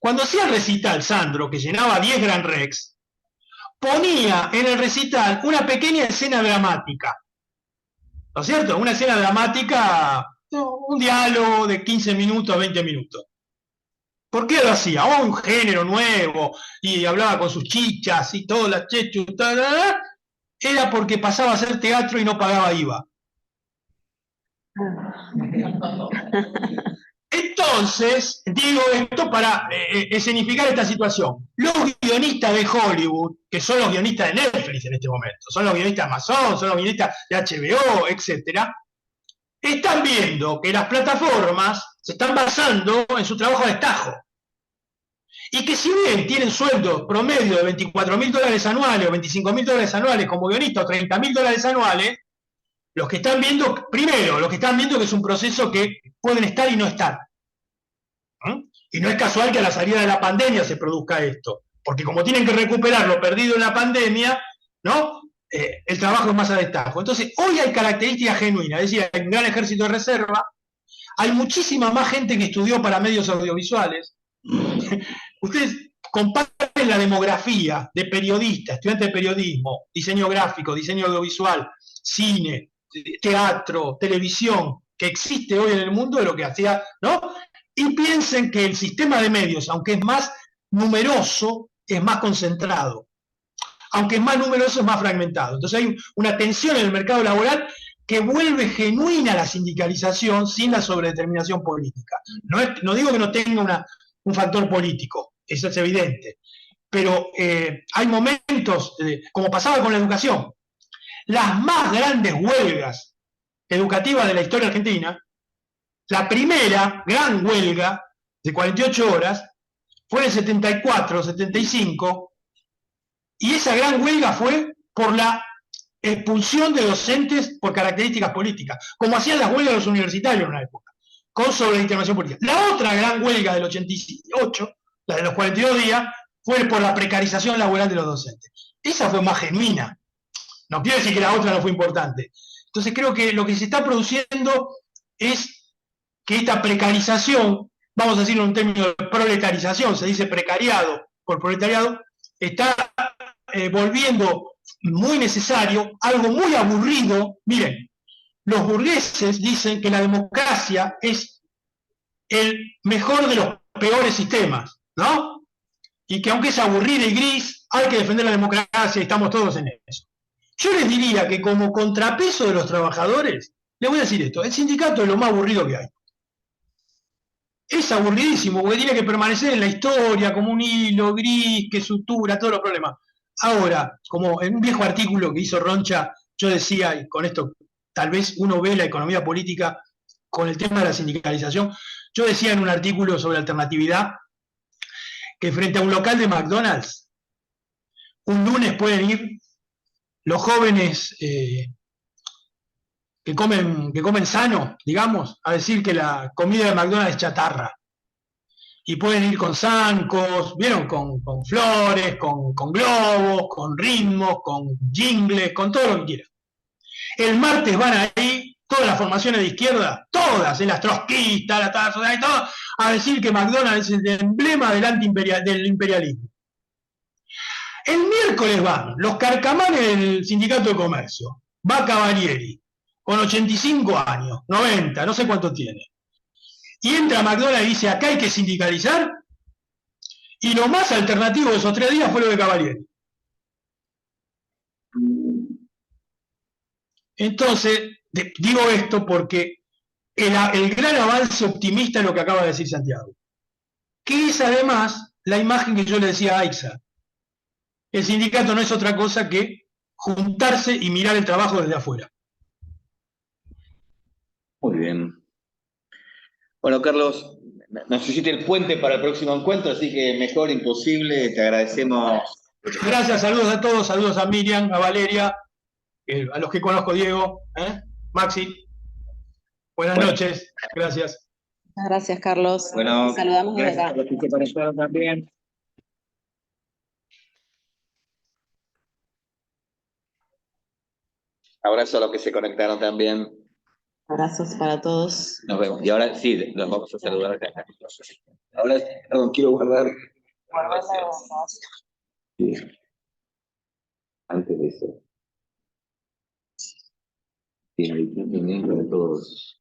Cuando hacía el recital, Sandro, que llenaba 10 Gran Rex, ponía en el recital una pequeña escena dramática. ¿No es cierto? Una escena dramática, un diálogo de 15 minutos a 20 minutos. ¿Por qué lo hacía? Un género nuevo, y hablaba con sus chichas y todas las chechus, era porque pasaba a hacer teatro y no pagaba IVA. Entonces, digo esto para escenificar esta situación. Los guionistas de Hollywood, que son los guionistas de Netflix en este momento, son los guionistas de Amazon, son los guionistas de HBO, etc., están viendo que las plataformas se están basando en su trabajo de destajo. Y que si bien tienen sueldos promedio de $24.000 anuales o $25.000 anuales como guionista o $30.000 anuales, los que están viendo, primero, los que están viendo que es un proceso que pueden estar y no estar. Y no es casual que a la salida de la pandemia se produzca esto, porque como tienen que recuperar lo perdido en la pandemia, ¿no? El trabajo es más a destajo. Entonces, hoy hay características genuinas, es decir, hay un gran ejército de reserva, hay muchísima más gente que estudió para medios audiovisuales. Ustedes comparen la demografía de periodistas, estudiantes de periodismo, diseño gráfico, diseño audiovisual, cine, teatro, televisión, que existe hoy en el mundo de lo que hacía, ¿no? Y piensen que el sistema de medios, aunque es más numeroso, es más concentrado. Aunque es más numeroso, es más fragmentado. Entonces hay una tensión en el mercado laboral que vuelve genuina la sindicalización sin la sobredeterminación política. No digo que no tenga un factor político, eso es evidente, pero hay momentos, como pasaba con la educación, las más grandes huelgas educativa de la historia argentina, la primera gran huelga de 48 horas fue en el 74, 75, y esa gran huelga fue por la expulsión de docentes por características políticas, como hacían las huelgas de los universitarios en una época, con sobredeterminación política. La otra gran huelga del 88, la de los 42 días, fue por la precarización laboral de los docentes. Esa fue más genuina. No quiere decir que la otra no fue importante. Entonces creo que lo que se está produciendo es que esta precarización, vamos a decirlo en términos de proletarización, se dice precariado por proletariado, está volviendo muy necesario, algo muy aburrido. Miren, los burgueses dicen que la democracia es el mejor de los peores sistemas, ¿no? Y que aunque es aburrida y gris, hay que defender la democracia y estamos todos en eso. Yo les diría que como contrapeso de los trabajadores, les voy a decir esto, el sindicato es lo más aburrido que hay. Es aburridísimo, porque tiene que permanecer en la historia como un hilo gris que sutura todos los problemas. Ahora, como en un viejo artículo que hizo Roncha, yo decía, y con esto tal vez uno ve la economía política con el tema de la sindicalización, yo decía en un artículo sobre alternatividad que frente a un local de McDonald's, un lunes pueden ir los jóvenes que comen sano, digamos, a decir que la comida de McDonald's es chatarra. Y pueden ir con zancos, ¿vieron? Con flores, con globos, con ritmos, con jingles, con todo lo que quieran. El martes van ahí todas las formaciones de izquierda, todas, las trotskistas, las tarzas, y todo, a decir que McDonald's es el emblema del imperialismo. El miércoles van los carcamanes del Sindicato de Comercio, va Cavalieri, con 85 años, 90, no sé cuánto tiene. Y entra McDonald's y dice, acá hay que sindicalizar, y lo más alternativo de esos 3 días fue lo de Cavalieri. Entonces, digo esto porque el gran avance optimista es lo que acaba de decir Santiago, que es además la imagen que yo le decía a Aixa. El sindicato no es otra cosa que juntarse y mirar el trabajo desde afuera. Muy bien. Bueno, Carlos, nos hiciste el puente para el próximo encuentro, así que mejor imposible, te agradecemos. Gracias, saludos a todos, saludos a Miriam, a Valeria, a los que conozco, Diego, Maxi. Buenas noches, gracias. Muchas gracias, Carlos. Bueno, saludamos desde gracias acá. a los que se conectaron también. Abrazo a los que se conectaron también. Abrazos para todos. Nos vemos. Y ahora sí, los vamos a saludar acá. Ahora quiero guardar. Sí. Antes de eso. Sí, ahí tienen de todos.